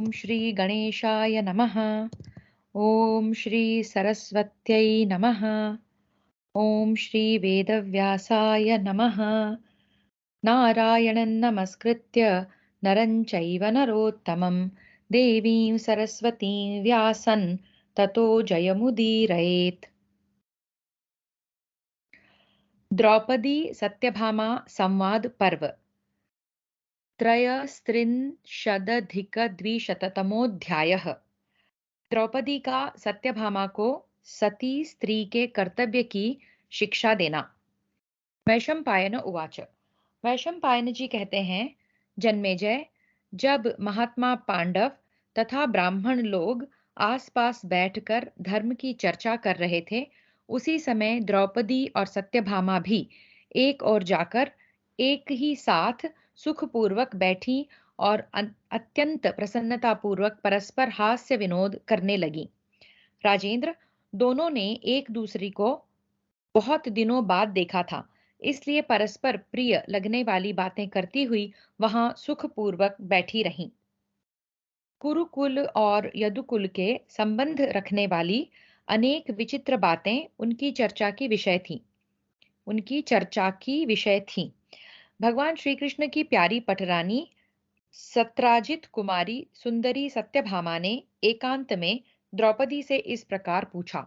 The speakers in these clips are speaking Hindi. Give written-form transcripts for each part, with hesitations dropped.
ॐ श्री गणेशाय नमः। ॐ श्री सरस्वत्यै नमः। ॐ श्री वेदव्यासाय नमः। नारायणं नमस्कृत्य नरं चैव नरोत्तमं देवीं सरस्वतीं व्यासं ततो जयमुदीरयेत्। द्रौपदी सत्यभामा संवाद पर्व त्रयस्त्रिंशदधिकद्विशततमोऽध्यायः। द्रौपदी का सत्यभामा को सती स्त्री के कर्तव्य की शिक्षा देना। वैशंपायन उवाच। वैशंपायन जी कहते हैं, जन्मेजय, जब महात्मा पांडव तथा ब्राह्मण लोग आसपास बैठकर धर्म की चर्चा कर रहे थे, उसी समय द्रौपदी और सत्यभामा भी एक ओर जाकर एक ही साथ सुखपूर्वक बैठी और अत्यंत प्रसन्नतापूर्वक परस्पर हास्य विनोद करने लगी। राजेंद्र, दोनों ने एक दूसरी को बहुत दिनों बाद देखा था, इसलिए परस्पर प्रिय लगने वाली बातें करती हुई वहां सुखपूर्वक बैठी रहीं। कुरुकुल और यदुकुल के संबंध रखने वाली अनेक विचित्र बातें उनकी चर्चा की विषय थी। भगवान श्री कृष्ण की प्यारी पटरानी सत्राजित कुमारी सुंदरी सत्यभामा ने एकांत में द्रौपदी से इस प्रकार पूछा।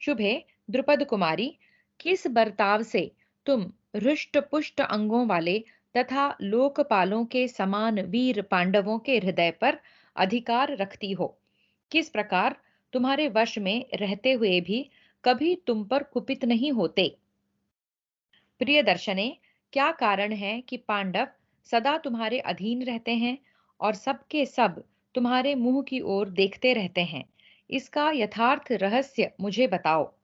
शुभे द्रुपद कुमारी, किस बर्ताव से तुम हृष्ट पुष्ट अंगों वाले तथा लोकपालों के समान वीर पांडवों के हृदय पर अधिकार रखती हो? किस प्रकार तुम्हारे वश में रहते हुए भी कभी तुम पर कुपित नहीं होते? प्रिय दर्शने, क्या कारण है कि पांडव सदा तुम्हारे अधीन रहते हैं और सबके सब तुम्हारे मुंह की ओर देखते रहते हैं? इसका यथार्थ रहस्य मुझे बताओ।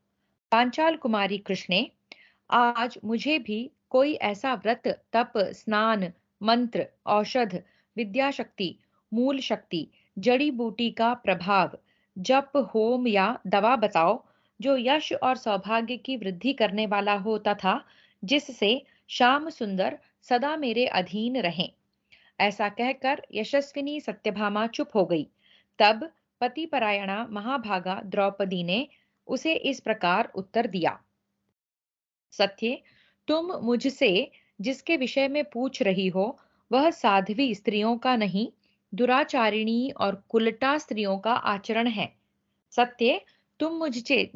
पांचाल कुमारी कृष्णे, आज मुझे भी कोई ऐसा व्रत, तप, स्नान, मंत्र, औषध, विद्याशक्ति, मूल शक्ति, जड़ी बूटी का प्रभाव, जप, होम या दवा बताओ, जो यश और सौभाग्य की वृद्धि करने वाला हो तथा जिससे श्याम सुंदर सदा मेरे अधीन रहें। ऐसा कहकर यशस्विनी सत्यभामा चुप हो गई। तब पतिपरायणा महाभागा द्रौपदी ने उसे इस प्रकार उत्तर दिया। सत्य, तुम मुझसे जिसके विषय में पूछ रही हो वह साध्वी स्त्रियों का नहीं, दुराचारिणी और कुलटा स्त्रियों का आचरण है। सत्य, तुम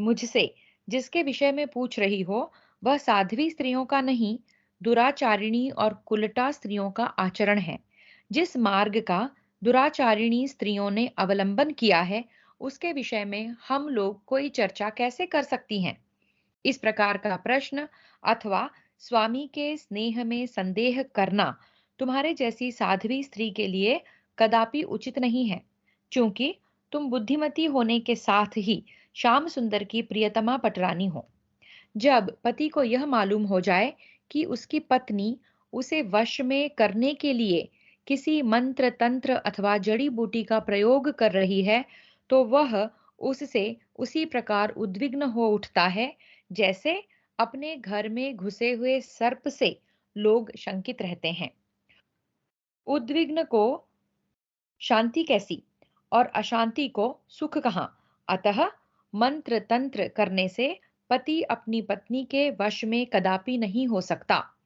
मुझसे जिसके विषय में पूछ रही हो वह साध्वी स्त्रियों का नहीं, दुराचारिणी और कुलटा स्त्रियों का आचरण है। जिस मार्ग का दुराचारिणी स्त्रियों ने अवलंबन किया है, उसके विषय में हम लोग कोई चर्चा कैसे कर सकती हैं? इस प्रकार का प्रश्न अथवा स्वामी के स्नेह में संदेह करना तुम्हारे जैसी साध्वी स्त्री के लिए कदापि उचित नहीं है, क्योंकि तुम बुद्धिमती होने के साथ ही श्याम सुंदर की प्रियतमा पटरानी हो। जब पति को यह मालूम हो जाए कि उसकी पत्नी उसे वश में करने के लिए किसी मंत्र तंत्र अथवा जड़ी बूटी का प्रयोग कर रही है, तो वह उससे उसी प्रकार उद्विग्न हो उठता है जैसे अपने घर में घुसे हुए सर्प से लोग शंकित रहते हैं। उद्विग्न को शांति कैसी और अशांति को सुख कहाँ? अतः मंत्र तंत्र करने से पति अपनी पत्नी के वश में कदापि नहीं हो सकता।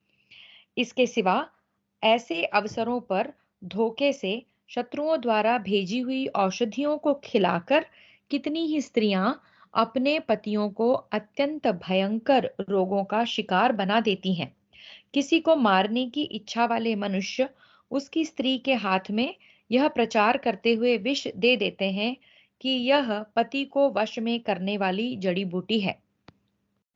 इसके सिवा ऐसे अवसरों पर धोखे से शत्रुओं द्वारा भेजी हुई औषधियों को खिलाकर कितनी ही स्त्रियां अपने पतियों को अत्यंत भयंकर रोगों का शिकार बना देती हैं। किसी को मारने की इच्छा वाले मनुष्य उसकी स्त्री के हाथ में यह प्रचार करते हुए विष दे देते हैं कि यह पति को वश में करने वाली जड़ी बूटी है।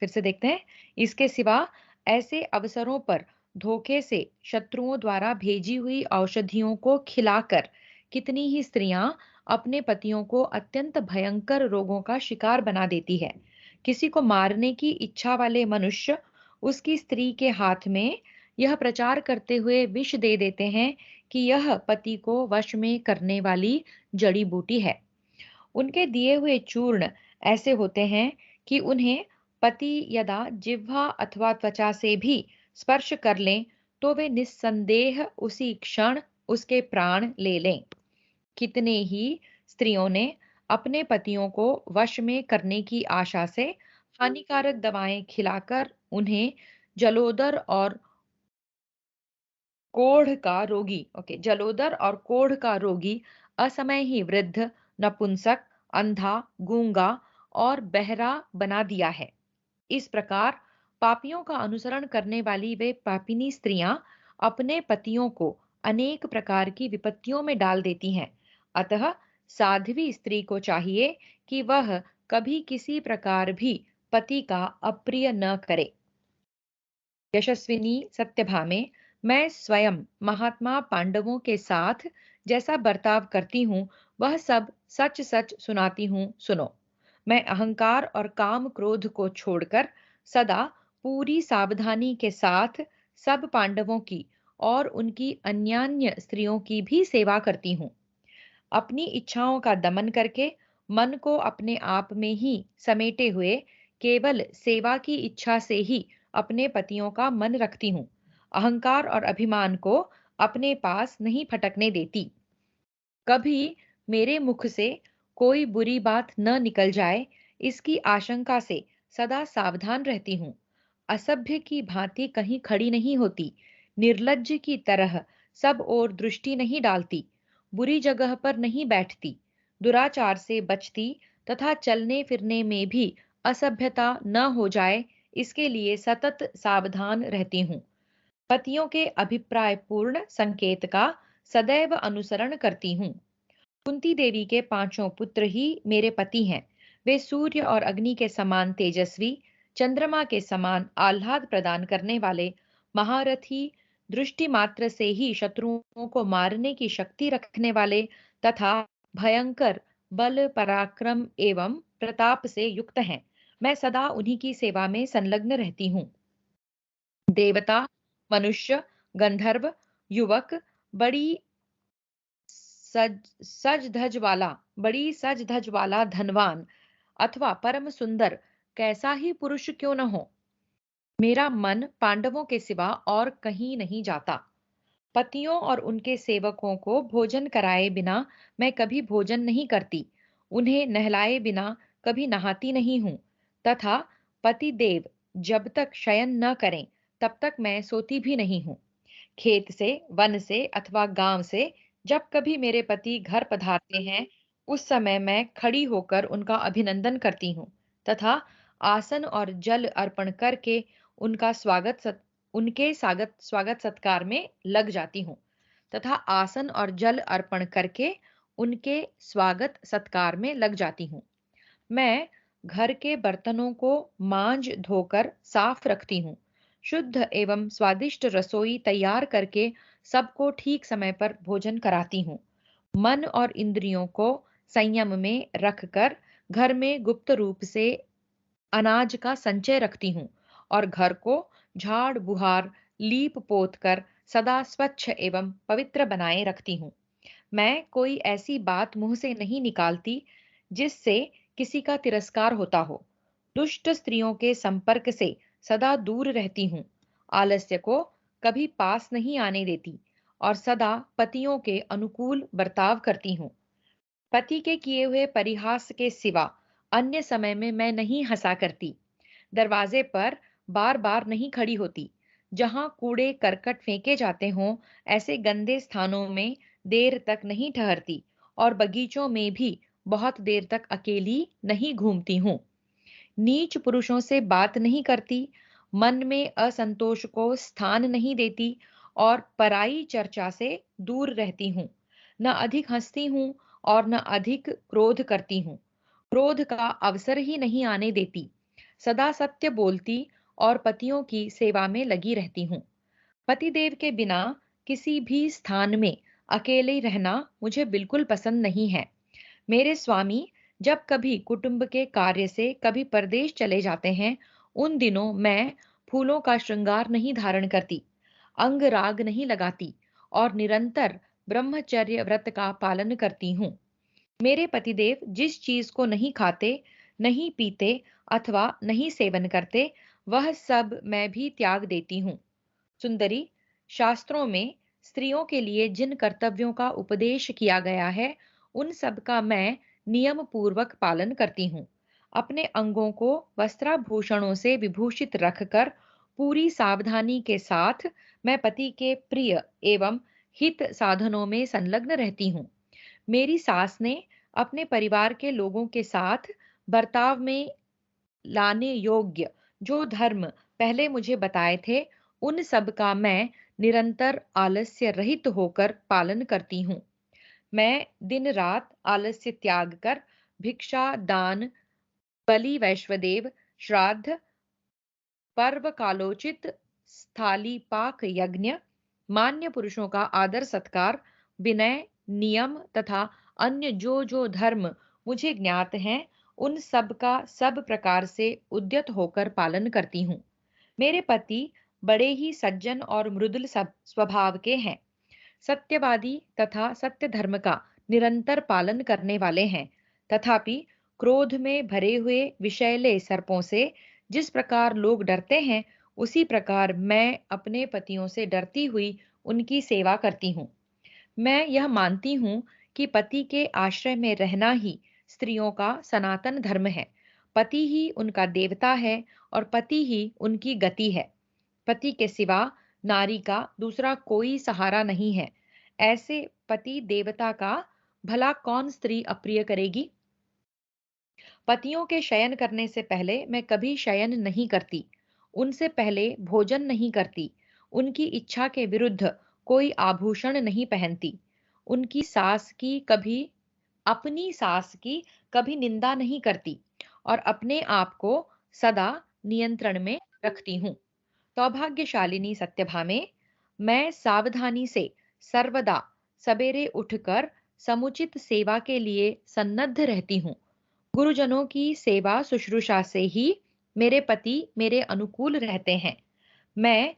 फिर से देखते हैं। इसके सिवा ऐसे अवसरों पर धोखे से शत्रुओं द्वारा भेजी हुई औषधियों को खिलाकर कितनी ही स्त्रियां अपने पतियों को अत्यंत भयंकर रोगों का शिकार बना देती है। किसी को मारने की इच्छा वाले मनुष्य उसकी स्त्री के हाथ में यह प्रचार करते हुए विष दे देते हैं कि यह पति को वश में करने वाली जड़ी बूटी है। उनके दिए हुए चूर्ण ऐसे होते हैं कि उन्हें पति यदा जिह्वा अथवा त्वचा से भी स्पर्श कर लें तो वे निस्संदेह उसी क्षण उसके प्राण ले लें। कितने ही स्त्रियों ने अपने पतियों को वश में करने की आशा से हानिकारक दवाएं खिलाकर उन्हें जलोदर और जलोदर और कोढ़ का रोगी, असमय ही वृद्ध, नपुंसक, अंधा, गूंगा और बहरा बना दिया है। इस प्रकार पापियों का अनुसरण करने वाली वे पापिनी स्त्रियां अपने पतियों को अनेक प्रकार की विपत्तियों में डाल देती हैं। अतः साध्वी स्त्री को चाहिए कि वह कभी किसी प्रकार भी पति का अप्रिय न करे। यशस्विनी सत्यभामे, मैं स्वयं महात्मा पांडवों के साथ जैसा बर्ताव करती हूँ, वह सब सच सच सुनाती हूँ, सुनो। मैं अहंकार और काम क्रोध को छोड़कर सदा पूरी सावधानी के साथ सब पांडवों की और उनकी अन्यान्य स्त्रियों की भी सेवा करती हूँ। अपनी इच्छाओं का दमन करके मन को अपने आप में ही समेटे हुए केवल सेवा की इच्छा से ही अपने पतियों का मन रखती हूँ। अहंकार और अभिमान को अपने पास नहीं फटकने देती। कभी मेरे मुख से कोई बुरी बात न निकल जाए, इसकी आशंका से सदा सावधान रहती हूँ। असभ्य की भांति कहीं खड़ी नहीं होती, निर्लज्ज की तरह सब ओर दृष्टि नहीं डालती, बुरी जगह पर नहीं बैठती, दुराचार से बचती तथा चलने फिरने में भी असभ्यता न हो जाए, इसके लिए सतत सावधान रहती हूँ। पतियों के अभिप्राय पूर्ण संकेत का सदैव अनुसरण करती हूँ। कुंती देवी के पांचों पुत्र ही मेरे पति हैं। वे सूर्य और अग्नि के समान तेजस्वी, चंद्रमा के समान आह्लाद प्रदान करने वाले, महारथी, दृष्टि मात्र से ही शत्रुओं को मारने की शक्ति रखने वाले तथा भयंकर बल पराक्रम एवं प्रताप से युक्त हैं। मैं सदा उन्हीं की सेवा में संलग्न रहती हूँ। देवता, मनुष्य, गंधर्व, युवक, बड़ी सज सज धज वाला बड़ी सज धज वाला धनवान अथवा परम सुंदर कैसा ही पुरुष क्यों न हो, मेरा मन पांडवों के सिवा और कहीं नहीं जाता। पतियों और उनके सेवकों को भोजन कराए बिना मैं कभी भोजन नहीं करती, उन्हें नहलाए बिना कभी नहाती नहीं हूँ, तथा पति देव जब तक शयन न करें तब तक मैं सोती भी नहीं हूँ। खेत से, वन से अथवा गांव से जब कभी मेरे पति घर पधारते हैं, उस समय मैं खड़ी होकर उनका अभिनंदन करती हूँ तथा आसन और जल अर्पण करके उनके स्वागत सत्कार में लग जाती हूँ तथा आसन और जल अर्पण करके उनके स्वागत सत्कार में लग जाती हूँ। मैं घर के बर्तनों को मांज धोकर साफ रखती हूँ, शुद्ध एवं स्वादिष्ट रसोई तैयार करके सबको ठीक समय पर भोजन कराती हूँ। मन और इंद्रियों को संयम में रखकर घर में गुप्त रूप से अनाज का संचय रखती हूँ और घर को झाड़ बुहार लीप पोत कर सदा स्वच्छ एवं पवित्र बनाए रखती हूँ। मैं कोई ऐसी बात मुंह से नहीं निकालती जिससे किसी का तिरस्कार होता हो। दुष्ट स्त्रियों के संपर्क से सदा दूर रहती हूँ। आलस्य को कभी पास नहीं आने देती और सदा पतियों के अनुकूल बर्ताव करती हूँ। पति के किए हुए परिहास के सिवा अन्य समय में मैं नहीं हंसा करती। दरवाजे पर बार बार नहीं खड़ी होती। जहां कूड़े करकट फेंके जाते हों, ऐसे गंदे स्थानों में देर तक नहीं ठहरती और बगीचों में भी बहुत देर तक अकेली नहीं घूमती हूँ। नीच पुरुषों से बात नहीं करती, मन में असंतोष को स्थान नहीं देती और पराई चर्चा से दूर रहती हूँ। न अधिक हंसती हूँ और न अधिक क्रोध करती हूँ। क्रोध का अवसर ही नहीं आने देती। सदा सत्य बोलती और पतियों की सेवा में लगी रहती हूँ। पतिदेव के बिना किसी भी स्थान में अकेले रहना मुझे बिल्कुल पसंद नहीं है। मेरे स्वामी जब कभी कुटुंब के कार्य से कभी परदेश चले जाते हैं, उन दिनों मैं फूलों का श्रृंगार नहीं धारण करती, अंग राग नहीं लगाती और निरंतर ब्रह्मचर्य व्रत का पालन करती हूँ। मेरे पतिदेव जिस चीज को नहीं खाते, नहीं पीते अथवा नहीं सेवन करते, वह सब मैं भी त्याग देती हूँ। सुंदरी, शास्त्रों में स्त्रियों के लिए जिन कर्तव्यों का उपदेश किया गया है, उन सब का मैं नियम पूर्वक पालन करती हूँ। अपने अंगों को वस्त्राभूषणों से विभूषित रखकर पूरी सावधानी के साथ मैं पति के प्रिय एवं हित साधनों में संलग्न रहती हूँ। मेरी सास ने अपने परिवार के लोगों के साथ बर्ताव में लाने योग्य जो धर्म पहले मुझे बताए थे, उन सब का मैं निरंतर आलस्य रहित होकर पालन करती हूँ। मैं दिन रात आलस्य त्याग कर भिक्षा, दान, बलि, वैश्वदेव, श्राद्ध, पर्व कालोचित स्थाली पाक यज्ञ, मान्य पुरुषों का आदर सत्कार, विनय, नियम तथा अन्य जो जो धर्म मुझे ज्ञात हैं, उन सब का सब प्रकार से उद्यत होकर पालन करती हूँ। मेरे पति बड़े ही सज्जन और मृदुल स्वभाव के हैं, सत्यवादी तथा सत्य धर्म का निरंतर पालन करने वाले हैं। तथापि क्रोध में भरे हुए विषैले सर्पों से जिस प्रकार लोग डरते हैं, उसी प्रकार मैं अपने पतियों से डरती हुई उनकी सेवा करती हूँ। मैं यह मानती हूँ कि पति के आश्रय में रहना ही स्त्रियों का सनातन धर्म है। पति ही उनका देवता है और पति ही उनकी गति है। पति के सिवा नारी का दूसरा कोई सहारा नहीं है। ऐसे पति देवता का भला कौन स्त्री अप्रिय करेगी? पतियों के शयन करने से पहले मैं कभी शयन नहीं करती, उनसे पहले भोजन नहीं करती, उनकी इच्छा के विरुद्ध कोई आभूषण नहीं पहनती, उनकी सास की कभी अपनी सास की कभी निंदा नहीं करती और अपने आप को सदा नियंत्रण में रखती हूँ। सौभाग्यशालिनी सत्यभामे, मैं सावधानी से सर्वदा सवेरे उठकर समुचित सेवा के लिए सन्नद्ध रहती हूँ। गुरुजनों की सेवा शुश्रूषा से ही मेरे पति मेरे अनुकूल रहते हैं। मैं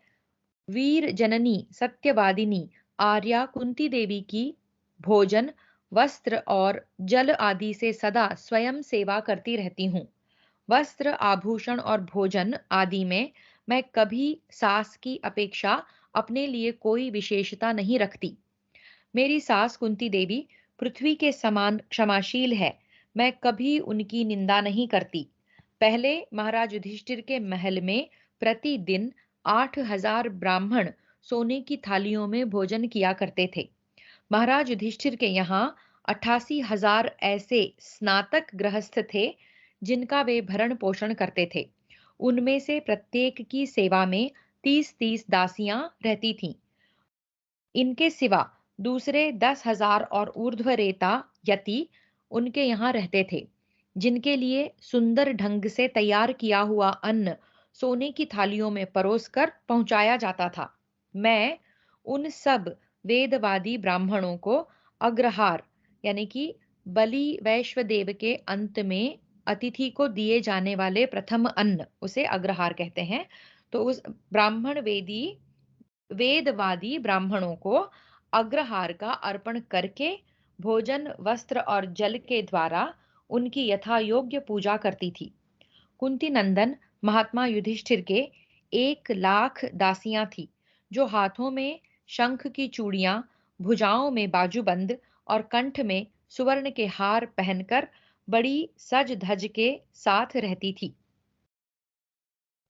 वीर जननी सत्यवादिनी आर्या कुंती देवी की भोजन, वस्त्र और जल आदि से सदा स्वयं सेवा करती रहती हूँ। वस्त्र, आभूषण और भोजन आदि में मैं कभी सास की अपेक्षा अपने लिए कोई विशेषता नहीं रखती। मेरी सास कुंती देवी पृथ्वी के समान क्षमाशील है। मैं कभी उनकी निंदा नहीं करती। पहले महाराज युधिष्ठिर के महल में प्रतिदिन 8,000 ब्राह्मण सोने की थालियों में भोजन किया करते थे। महाराज युधिष्ठिर के यहाँ 88,000 ऐसे स्नातक गृहस्थ थे जिनका वे भरण पोषण करते थे। उनमें से प्रत्येक की सेवा में 30-30 दासियां रहती थीं। इनके सिवा दूसरे 10,000 और ऊर्ध्वरेता यति उनके यहाँ रहते थे, जिनके लिए सुंदर ढंग से तैयार किया हुआ अन्न सोने की थालियों में परोसकर पहुंचाया जाता था। मैं उन सब वेदवादी ब्राह्मणों को अग्रहार यानी कि बलि वैश्वदेव के अंत में अतिथि को दिए जाने वाले प्रथम अन्न उसे अग्रहार कहते हैं। तो उस वेदवादी ब्राह्मणों को अग्रहार का अर्पण करके भोजन, वस्त्र और जल के द्वारा उनकी यथा योग्य पूजा करती थी। कुंती नंदन महात्मा युधिष्ठिर के 1,00,000 दासियां थी, जो हाथों में शंख की चूड़ियां, भुजाओं में बाजूबंद और कंठ में सुवर्ण के हार पहनकर बड़ी सज धज के साथ रहती थी।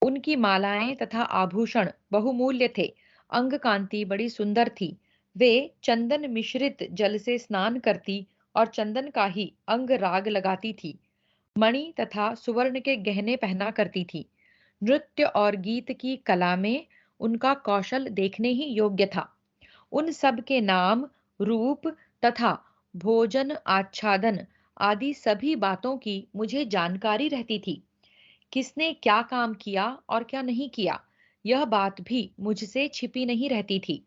उनकी मालाएं तथा आभूषण बहुमूल्य थे। अंग कांति बड़ी सुंदर थी। वे चंदन मिश्रित जल से स्नान करती और चंदन का ही अंग राग लगाती थी। मणि तथा सुवर्ण के गहने पहना करती थी। नृत्य और गीत की कला में उनका कौशल देखने ही योग्य था। उन सब के नाम, रूप तथा भोजन आच्छादन आदि सभी बातों की मुझे जानकारी रहती थी। किसने क्या काम किया और क्या नहीं किया, यह बात भी मुझसे छिपी नहीं रहती थी।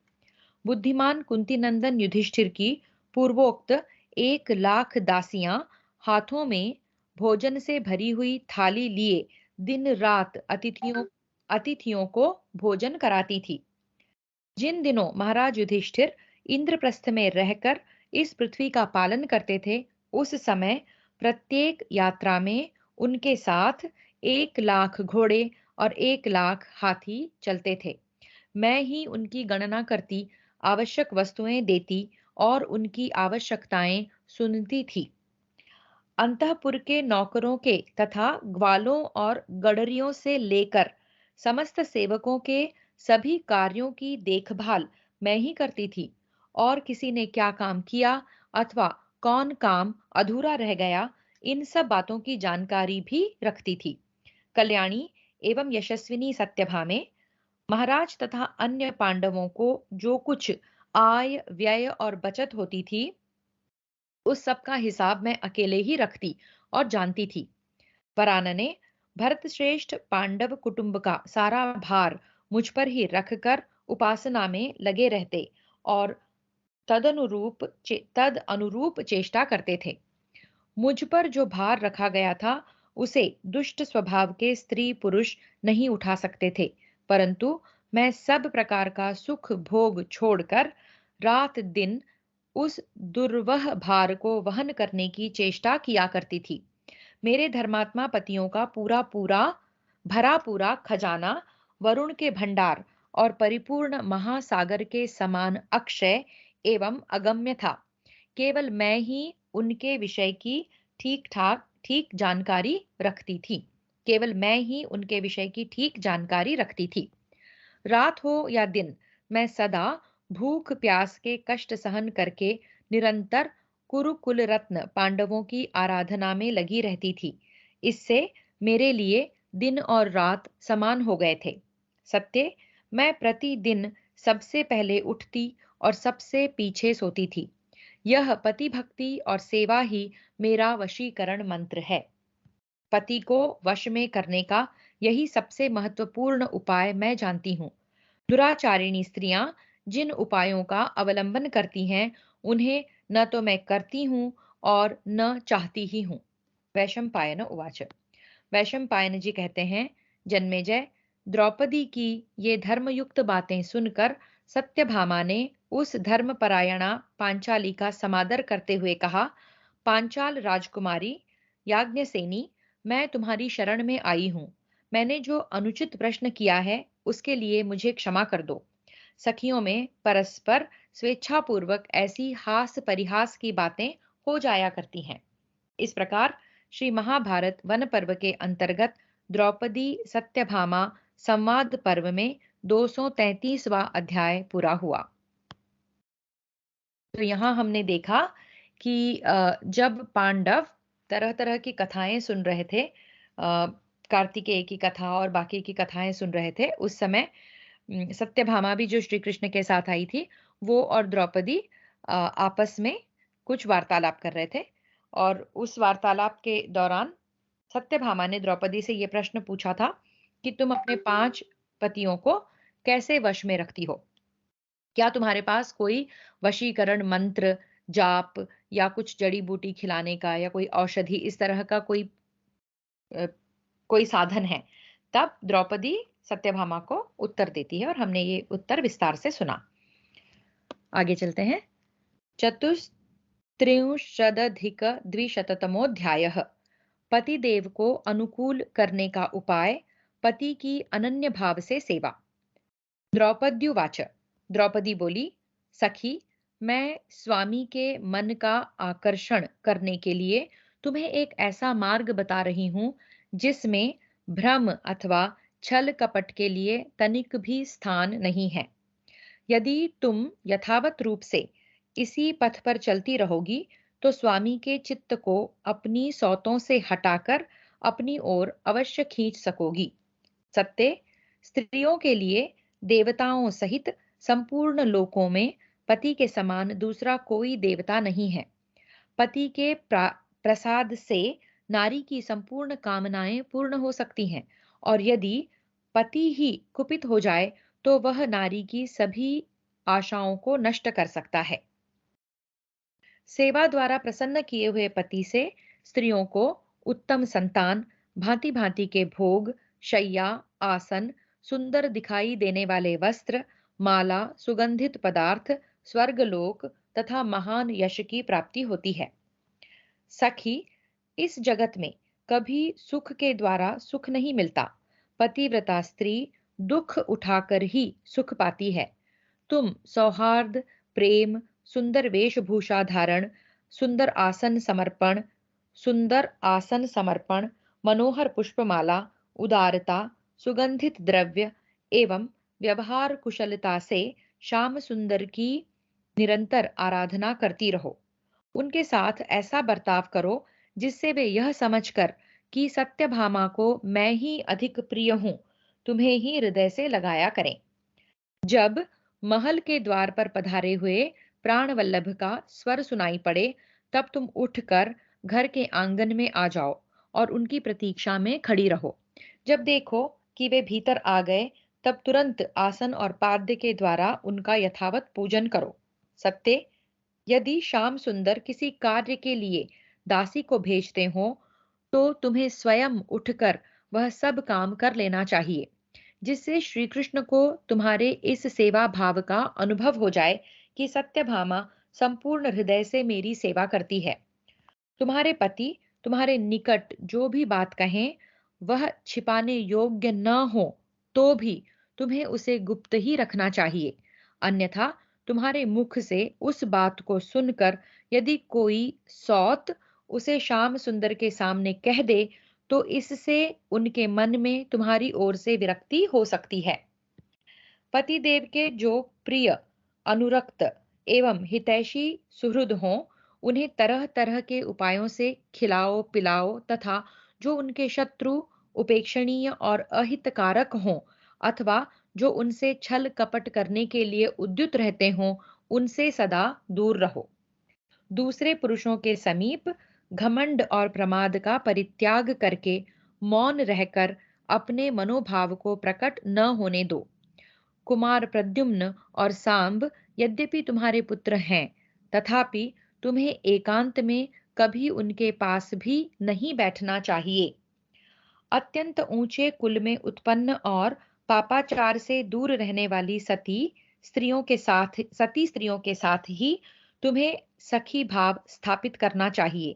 बुद्धिमान कुंतीनंदन युधिष्ठिर की पूर्वोक्त 1,00,000 दासियां हाथों में भोजन से भरी हुई थाली लिए दिन रात अतिथियों को भोजन कराती थी। जिन दिनों महाराज युधिष्ठिर इंद्रप्रस्थ में रहकर इस पृथ्वी का पालन करते थे, उस समय प्रत्येक यात्रा में उनके साथ 1,00,000 घोड़े और 1,00,000 हाथी चलते थे। मैं ही उनकी गणना करती आवश्यक वस्तुएं देती और उनकी आवश्यकताएं सुनती थी। अंतःपुर के नौकरों के तथा ग्वालों और गडरियों से लेकर समस्त सेवकों के सभी कार्यों की देखभाल मैं ही करती थी, और किसी ने क्या काम किया अथवा कौन काम अधूरा रह गया, इन सब बातों की जानकारी भी रखती थी। कल्याणी एवं यशस्विनी सत्यभामे महाराज तथा अन्य पांडवों को जो कुछ आय व्यय और बचत होती थी, उस सब का हिसाब मैं अकेले ही रखती और जानती थी। वरानने भरतश्रेष्ठ पांडव कुटुंब का सारा भार मुझ पर ही रखकर उपासना में लगे रहते और तद अनुरूप चेष्टा करते थे। मुझ पर जो भार रखा गया था उसे दुष्ट स्वभाव के स्त्री पुरुष नहीं उठा सकते थे, परंतु मैं सब प्रकार का सुख भोग छोड़कर रात दिन उस दुर्वह भार को वहन करने की चेष्टा किया करती थी। मेरे धर्मात्मा पतियों का पूरा पूरा भरा पूरा खजाना वरुण के भंडार और परिपूर्ण महासागर के समान अक्षय एवं अगम्य था। केवल मैं ही उनके विषय की ठीक जानकारी रखती थी। केवल मैं ही उनके विषय की ठीक जानकारी रखती थी। रात हो या दिन, मैं सदा भूख प्यास के कष्ट सहन करके निरंतर कुरुकुल रत्न पांडवों की आराधना में लगी रहती थी। इससे मेरे लिए दिन और रात समान हो गए थे। सत्य, मैं प्रतिदिन सबसे पहले उठती और सबसे पीछे सोती थी। यह पति भक्ति और सेवा ही मेरा वशीकरण मंत्र है। पति को वश में करने का यही सबसे महत्वपूर्ण उपाय मैं जानती हूँ। दुराचारिणी स्त्रियां जिन उपायों का अवलंबन करती हैं, उन्हें न तो मैं करती हूँ और न चाहती ही हूँ। वैशंपायन उवाच। वैशंपायन जी कहते हैं, जन्मेजय, द्रौपदी की ये धर्मयुक्त बातें सुनकर सत्यभामा ने उस धर्मपरायणा पांचाली का समादर करते हुए कहा, पांचाल राजकुमारी याज्ञसेनी, मैं तुम्हारी शरण में आई हूँ। मैंने जो अनुचित प्रश्न किया है उसके लिए मुझे क्षमा कर दो। सखियों में परस्पर स्वेच्छापूर्वक ऐसी हास परिहास की बातें हो जाया करती हैं। इस प्रकार श्री महाभारत वन पर्व के अंतर्गत द्रौपदी सत्यभामा संवाद पर्व में 233वां अध्याय पूरा हुआ। तो यहाँ हमने देखा कि जब पांडव तरह-तरह की कथाएं सुन रहे थे, कार्तिकेय की कथा और बाकी की कथाएं सुन रहे थे, उस समय सत्यभामा भी जो श्री कृष्ण के साथ आई थी, वो और द्रौपदी आपस में कुछ वार्तालाप कर रहे थे, और उस वार्तालाप के दौरान सत्यभामा ने द्रौपदी से ये प्रश्न पूछा था कि तुम अपने 5 पतियों को कैसे वश में रखती हो? क्या तुम्हारे पास कोई वशीकरण मंत्र, जाप या कुछ जड़ी बूटी खिलाने का या कोई औषधि इस तरह का अ, कोई साधन है? तब द्रौपदी सत्यभामा को उत्तर देती है और हमने ये उत्तर विस्तार से सुना। आगे चलते हैं। चतुस्त्रिंशदधिक द्विशततमोऽध्यायः। पतिदेव को अनुकूल करने का उपाय, पति की अनन्य भाव से सेवा। द्रौपद्युवाच। द्रौपदी बोली, सखी, मैं स्वामी के मन का आकर्षण करने के लिए तुम्हें एक ऐसा मार्ग बता रही हूँ जिसमें भ्रम अथवा छल कपट के लिए तनिक भी स्थान नहीं है। यदि तुम यथावत रूप से इसी पथ पर चलती रहोगी तो स्वामी के चित्त को अपनी सौतों से हटाकर अपनी ओर अवश्य खींच सकोगी। सत्य, स्त्रियों के लिए देवताओं सहित संपूर्ण लोकों में पति के समान दूसरा कोई देवता नहीं है। पति के प्रसाद से नारी की संपूर्ण कामनाएं पूर्ण हो सकती हैं, और यदि पति ही कुपित हो जाए तो वह नारी की सभी आशाओं को नष्ट कर सकता है। सेवा द्वारा प्रसन्न किए हुए पति से स्त्रियों को उत्तम संतान, भांति भांति के भोग, शैया, आसन, सुंदर दिखाई देने वाले वस्त्र, माला, सुगंधित पदार्थ, स्वर्गलोक तथा महान यश की प्राप्ति होती है। सखी, इस जगत में कभी सुख के द्वारा सुख नहीं मिलता। पतिव्रता स्त्री दुख उठाकर ही सुख पाती है। तुम सौहार्द, प्रेम, सुंदर वेशभूषा धारण, सुंदर आसन समर्पण, सुंदर आसन समर्पण, मनोहर पुष्पमाला, उदारता, सुगंधित द्रव्य एवं व्यवहार कुशलता से श्याम सुंदर की निरंतर आराधना करती रहो। उनके साथ ऐसा बर्ताव करो जिससे वे यह समझकर कि सत्यभामा को मैं ही अधिक प्रिय हूं, तुम्हें ही हृदय से लगाया करें। जब महल के द्वार पर पधारे हुए प्राणवल्लभ का स्वर सुनाई पड़े, तब तुम उठकर घर के आंगन में आ जाओ और उनकी प्रतीक्षा में खड़ी रहो। जब देखो कि वे भीतर आ गए, तब तुरंत आसन और पाद्य के द्वारा उनका यथावत पूजन करो। सत्य, यदि श्याम सुंदर किसी कार्य के लिए दासी को भेजते हो, तो तुम्हें स्वयं उठकर वह सब काम कर लेना चाहिए, जिससे श्री कृष्ण को तुम्हारे इस सेवा भाव का अनुभव हो जाए कि सत्यभामा संपूर्ण हृदय से मेरी सेवा करती है। तुम्हारे पति तुम्हारे निकट जो भी बात कहें, वह छिपाने योग्य न हो तो भी तुम्हें उसे गुप्त ही रखना चाहिए। अन्यथा तुम्हारे मुख से उस बात को सुनकर यदि कोई सौत उसे श्याम सुंदर के सामने कह दे, तो इससे उनके मन में तुम्हारी ओर से विरक्ति हो सकती है। पतिदेव के जो प्रिय, अनुरक्त एवं हितैषी सुहृद हों, उन्हें तरह तरह के उपायों से खिलाओ पिलाओ, तथा जो उनके शत्रु, उपेक्षणीय और अहितकारक हों, अथवा जो उनसे छल कपट करने के लिए उद्युत रहते हों, उनसे सदा दूर रहो। दूसरे पुरुषों के समीप घमंड और प्रमाद का परित्याग करके मौन रहकर अपने मनोभाव को प्रकट न होने दो। कुमार प्रद्युम्न और सांब यद्यपि तुम्हारे पुत्र हैं, तथापि तुम्हें एकांत में कभी उनके पास भी नहीं बैठना चाहिए। अत्यंत ऊंचे कुल में उत्पन्न और पापाचार से दूर रहने वाली सती स्त्रियों के साथ ही तुम्हें सखी भाव स्थापित करना चाहिए।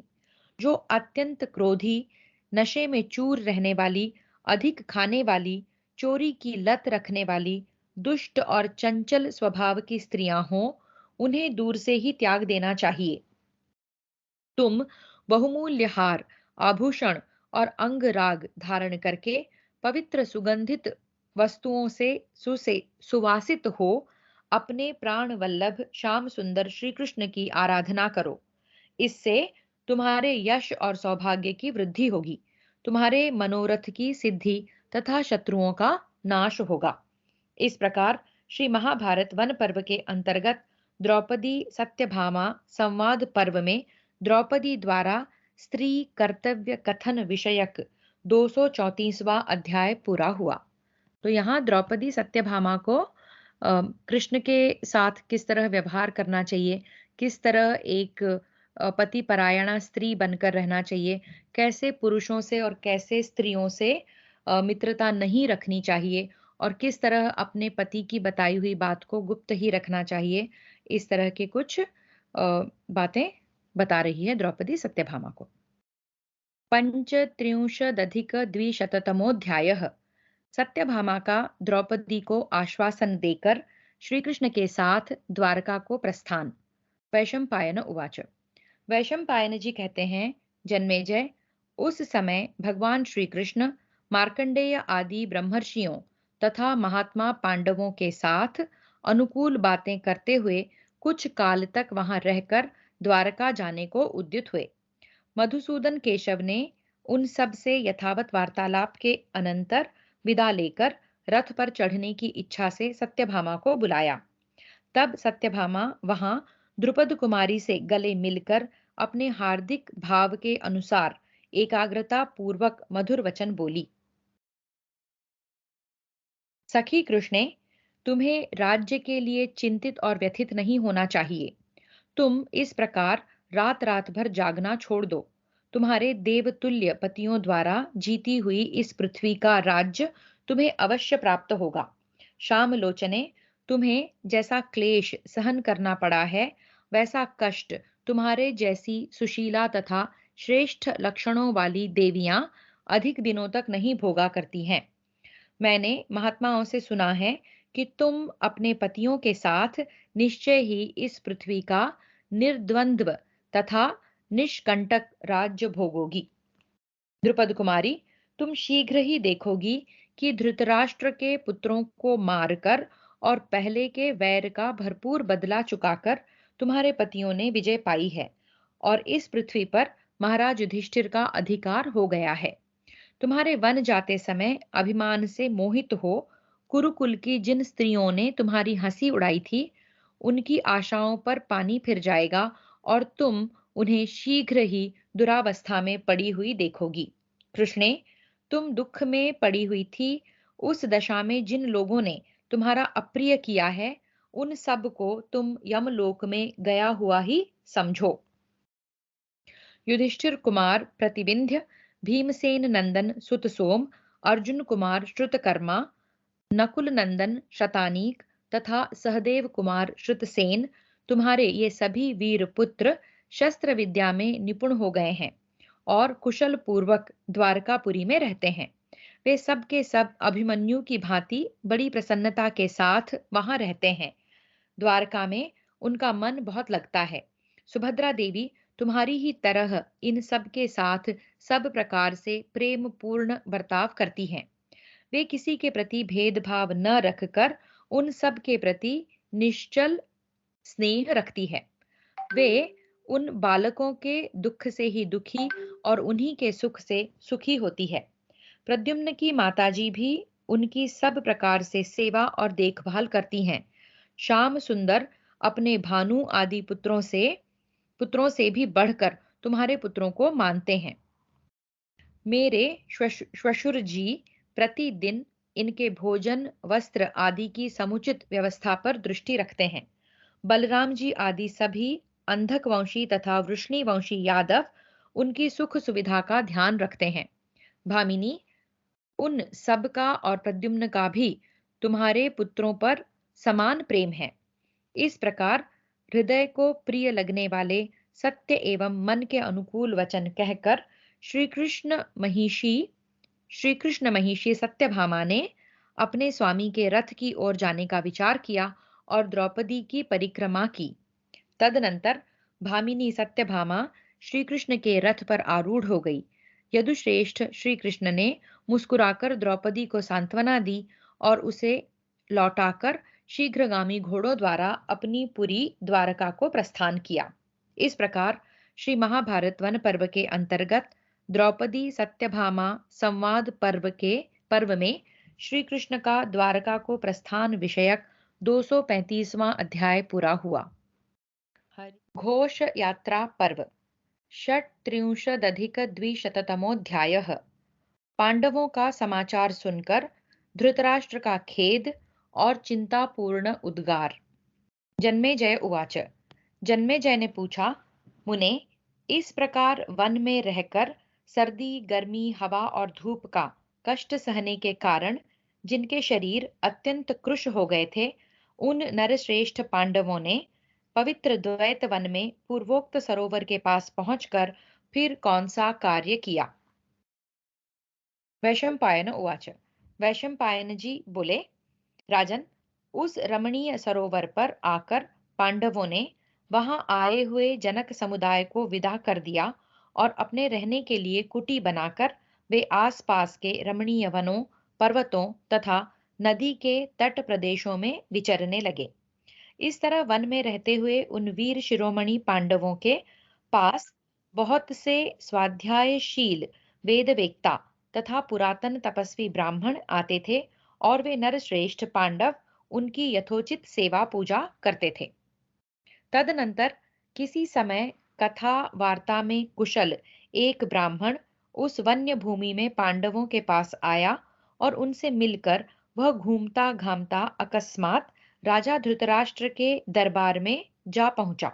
जो अत्यंत क्रोधी, नशे में चूर रहने वाली, अधिक खाने वाली, चोरी की लत रखने वाली, दुष्ट और चंचल स्वभाव की स्त्रियां हों, उन्हें दूर से ही त्याग देना चाहिए। तुम बहुमूल्य हार, आभूषण और अंगराग धारण करके पवित्र सुगंधित वस्तुओं से सुवासित हो अपने प्राण वल्लभ श्याम सुंदर श्री कृष्ण की आराधना करो। इससे तुम्हारे यश और सौभाग्य की वृद्धि होगी, तुम्हारे मनोरथ की सिद्धि तथा शत्रुओं का नाश होगा। इस प्रकार श्री महाभारत वन पर्व के अंतर्गत द्रौपदी सत्यभामा संवाद पर्व में द्रौपदी द्वारा स्त्री कर्तव्य कथन विषयक 234वां अध्याय पूरा हुआ। तो यहाँ द्रौपदी सत्यभामा को कृष्ण के साथ किस तरह व्यवहार करना चाहिए, किस तरह एक पति परायणा स्त्री बनकर रहना चाहिए, कैसे पुरुषों से और कैसे स्त्रियों से मित्रता नहीं रखनी चाहिए, और किस तरह अपने पति की बताई हुई बात को गुप्त ही रखना चाहिए, इस तरह के कुछ बातें बता रही है द्रौपदी सत्यभामा को। पंचत्रिंशदधिक द्विशततमोऽध्यायः। सत्यभामा का द्रौपदी को आश्वासन देकर श्री कृष्ण के साथ द्वारका को प्रस्थान। वैशंपायन उवाच। वैशंपायन जी कहते हैं, जन्मेजय, उस समय भगवान श्री कृष्ण मार्कंडेय आदि ब्रह्मर्षियों तथा महात्मा पांडवों के साथ अनुकूल बातें करते हुए कुछ काल तक वहां रहकर द्वारका जाने को उद्युत हुए। मधुसूदन केशव ने उन सब से यथावत वार्तालाप के अनंतर विदा लेकर रथ पर चढ़ने की इच्छा से सत्यभामा को बुलाया। तब सत्यभामा वहां द्रुपद कुमारी से गले मिलकर अपने हार्दिक भाव के अनुसार एकाग्रता पूर्वक मधुर वचन बोली। सखी कृष्णे, तुम्हें राज्य के लिए चिंतित और व्यथित नहीं होना चाहिए। तुम इस प्रकार रात रात भर जागना छोड़ दो। तुम्हारे देवतुल्य पतियों द्वारा जीती हुई इस पृथ्वी का राज्य तुम्हें अवश्य प्राप्त होगा। श्याम लोचने, तुम्हें जैसा क्लेश सहन करना पड़ा है, वैसा कष्ट तुम्हारे जैसी सुशीला तथा श्रेष्ठ लक्षणों वाली देवियां अधिक दिनों तक नहीं भोगा करती हैं। मैंने महात्माओं से सुना है कि तुम अपने पतियों के साथ निश्चय ही इस पृथ्वी का निर्द्वंद्व तथा निष्कंटक राज्य भोगोगी। द्रुपद कुमारी, तुम शीघ्र ही देखोगी कि धृतराष्ट्र के पुत्रों को मारकर और पहले के वैर का भरपूर बदला चुकाकर तुम्हारे पतियों ने विजय पाई है और इस पृथ्वी पर महाराज युधिष्ठिर का अधिकार हो गया है। तुम्हारे वन जाते समय अभिमान से मोहित हो कुरुकुल की जिन स्त्रियों ने तुम्हारी हंसी उड़ाई थी, उनकी आशाओं पर पानी फिर जाएगा और तुम उन्हें शीघ्र ही दुरावस्था में पड़ी हुई देखोगी। कृष्णे, तुम दुख में पड़ी हुई थी, उस दशा में जिन लोगों ने तुम्हारा अप्रिय किया है, उन सब को तुम यमलोक में गया हुआ ही समझो। युधिष्ठिर कुमार प्रतिविंध्य, भीमसेन नंदन सुत सोम, अर्जुन कुमार श्रुतकर्मा, नकुल नंदन शतानीक तथा सहदेव कुमार श्रुतसेन, तुम्हारे ये सभी वीर पुत्र शस्त्र विद्या में निपुण हो गए हैं और कुशल पूर्वक द्वारकापुरी में रहते हैं। वे सब के सब अभिमन्यु की भांति बड़ी प्रसन्नता के साथ वहां रहते हैं। द्वारका में उनका मन बहुत लगता है। सुभद्रा देवी तुम्हारी ही तरह इन सब के साथ सब प्रकार से प्रेम पूर्ण बर्ताव करती हैं। वे किसी के प्रति भेदभाव न रखकर उन सब के प्रति निश्चल स्नेह रखती है। वे उन बालकों के दुख से ही दुखी और उन्हीं के सुख से सुखी होती है। प्रद्युम्न की माताजी भी उनकी सब प्रकार से सेवा और देखभाल करती हैं। श्याम सुंदर अपने भानु आदि पुत्रों से भी बढ़कर तुम्हारे पुत्रों को मानते हैं। मेरे श्वशुर जी प्रतिदिन इनके भोजन वस्त्र आदि की समुचित व्यवस्था पर दृष्टि रखते हैं। बलराम जी आदि सभी अंधक वंशी तथा वृष्णि वंशी यादव उनकी सुख सुविधा का ध्यान रखते हैं। भामिनी, उन सब का और प्रद्युम्न का भी तुम्हारे पुत्रों पर समान प्रेम है। इस प्रकार हृदय को प्रिय लगने वाले सत्य एवं मन के अनुकूल वचन कहकर श्री कृष्ण महिषी सत्यभामा ने अपने स्वामी के रथ की ओर जाने का विचार किया और द्रौपदी की परिक्रमा की। तदनंतर भामिनी सत्यभामा श्री कृष्ण के रथ पर आरूढ़ हो गई। यदुश्रेष्ठ श्री कृष्ण ने मुस्कुराकर द्रौपदी को सांत्वना दी और उसे लौटाकर शीघ्रगामी घोड़ों द्वारा अपनी पुरी द्वारका को प्रस्थान किया। इस प्रकार श्री महाभारत वन पर्व के अंतर्गत द्रौपदी सत्यभामा संवाद पर्व में श्री कृष्ण का द्वारका को प्रस्थान विषयक 235वां अध्याय पूरा हुआ। घोष यात्रा पर्व षट्त्रिंशदधिकद्विशततमोऽध्यायः। पांडवों का समाचार सुनकर धृतराष्ट्र का खेद और चिंतापूर्ण उद्गार। जन्मेजय उवाच। जन्मेजय ने पूछा, मुने, इस प्रकार वन में रहकर सर्दी गर्मी हवा और धूप का कष्ट सहने के कारण जिनके शरीर अत्यंत कृश हो गए थे, उन नरश्रेष्ठ पांडवों ने पवित्र द्वैत वन में पूर्वोक्त सरोवर के पास पहुंचकर फिर कौन सा कार्य किया? वैशंपायन उवाच। वैशंपायन जी बोले, राजन, उस रमणीय सरोवर पर आकर पांडवों ने वहां आए हुए जनक समुदाय को विदा कर दिया और अपने रहने के लिए कुटी बनाकर वे आसपास के रमणीय वनों, पर्वतों तथा नदी के तट प्रदेशों में विचरने लगे। इस तरह वन में रहते हुए उन वीर शिरोमणि पांडवों के पास बहुत से स्वाध्यायशील वेदवेत्ता तथा पुरातन तपस्वी ब्राह्मण आते थे और वे नरश्रेष्ठ पांडव उनकी यथोचित सेवा पूजा करते थे। तदनंतर किसी समय कथा वार्ता में कुशल एक ब्राह्मण उस वन्य भूमि में पांडवों के पास आया और उनसे मिलकर वह घूमता घामता अकस्मात राजा धृतराष्ट्र के दरबार में जा पहुंचा।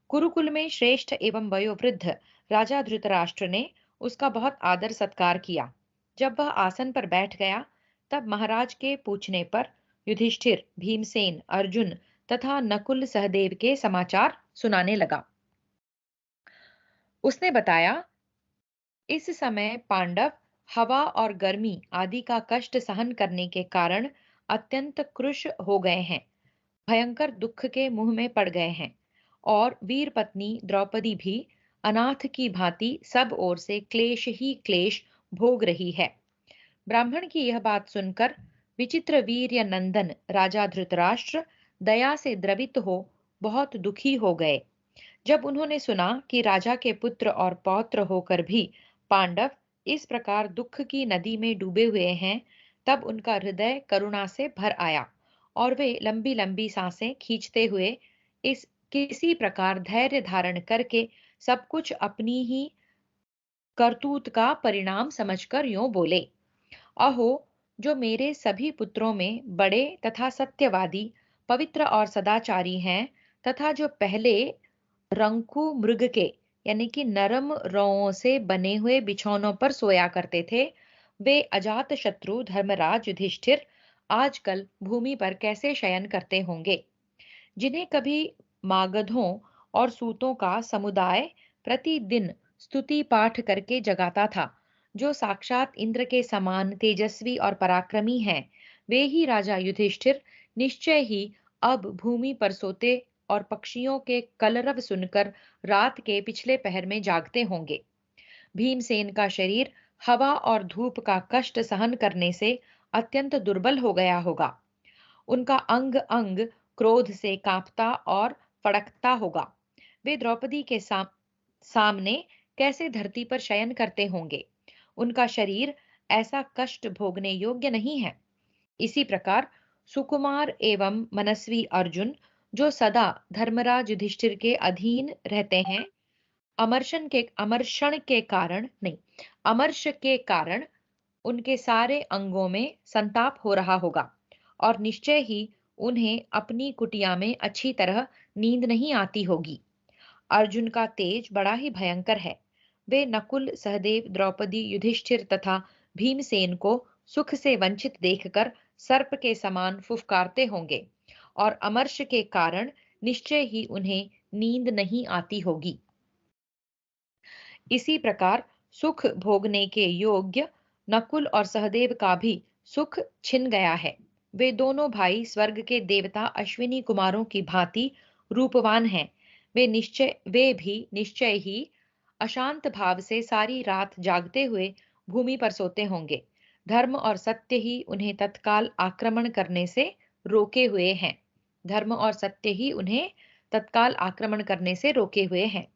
कुरुकुल में श्रेष्ठ एवं वयोवृद्ध राजा धृतराष्ट्र ने उसका बहुत आदर सत्कार किया। जब वह आसन पर बैठ गया, तब महाराज के पूछने पर युधिष्ठिर, भीमसेन, अर्जुन तथा नकुल सहदेव के समाचार सुनाने लगा। उसने बताया, इस समय पांडव हवा और गर्मी आदि का कष्ट सहन करने के कारण अत्यंत क्रुश हो गए हैं, भयंकर दुख के मुंह में पड़ गए हैं, और वीर पत्नी द्रौपदी भी अनाथ की भांति सब ओर से क्लेश ही क्लेश भोग रही है। ब्राह्मण की यह बात सुनकर विचित्र वीर्य नंदन राजा धृतराष्ट्र दया से द्रवित हो बहुत दुखी हो गए। जब उन्होंने सुना कि राजा के पुत्र और पौत्र होकर भी पांडव इस प्रकार दुख की नदी में डूबे हुए हैं, तब उनका हृदय करुणा से भर आया और वे लंबी लंबी सांसें खींचते हुए इस किसी प्रकार धैर्य धारण करके सब कुछ अपनी ही करतूत का परिणाम समझकर यूं बोले, अहो, जो मेरे सभी पुत्रों में बड़े तथा सत्यवादी, पवित्र और सदाचारी हैं, तथा जो पहले रंकू मृग के यानी कि नरम रौओं से बने हुए बिछौनों पर सोया करते थे, वे अजात शत्रु धर्मराज युधिष्ठिर आजकल भूमि पर कैसे शयन करते होंगे, जिन्हें कभी मागधों और सूतों का समुदाय प्रतिदिन स्तुति पाठ करके जगाता था, जो साक्षात इंद्र के समान तेजस्वी और पराक्रमी हैं, वे ही राजा युधिष्ठिर निश्चय ही अब भूमि पर सोते और पक्षियों के कलरव सुनकर रात के पिछले पहर में जागते होंगे। भीमसेन का शरीर हवा और धूप का कष्ट सहन करने से अत्यंत दुर्बल हो गया होगा। उनका अंग अंग क्रोध से कांपता और फड़कता होगा। वे द्रौपदी के सामने कैसे धरती पर शयन करते होंगे। उनका शरीर ऐसा कष्ट भोगने योग्य नहीं है। इसी प्रकार सुकुमार एवं मनस्वी अर्जुन, जो सदा धर्मराज युधिष्ठिर के अधीन रहते हैं, अमर्षण के कारण नहीं, अमर्ष के कारण उनके सारे अंगों में संताप हो रहा होगा और निश्चय ही उन्हें अपनी कुटिया में अच्छी तरह नींद नहीं आती होगी। अर्जुन का तेज बड़ा ही भयंकर है। वे नकुल, सहदेव, द्रौपदी, युधिष्ठिर तथा भीमसेन को सुख से वंचित देखकर सर्प के समान फुफकारते होंगे और अमर्ष के कारण निश्चय ही उन्हें नींद नहीं आती होगी। इसी प्रकार सुख भोगने के योग्य नकुल और सहदेव का भी सुख छिन गया है। वे दोनों भाई स्वर्ग के देवता अश्विनी कुमारों की भांति रूपवान हैं। वे भी निश्चय ही अशांत भाव से सारी रात जागते हुए भूमि पर सोते होंगे। धर्म और सत्य ही उन्हें तत्काल आक्रमण करने से रोके हुए हैं। धर्म और सत्य ही उन्हें तत्काल आक्रमण करने से रोके हुए हैं।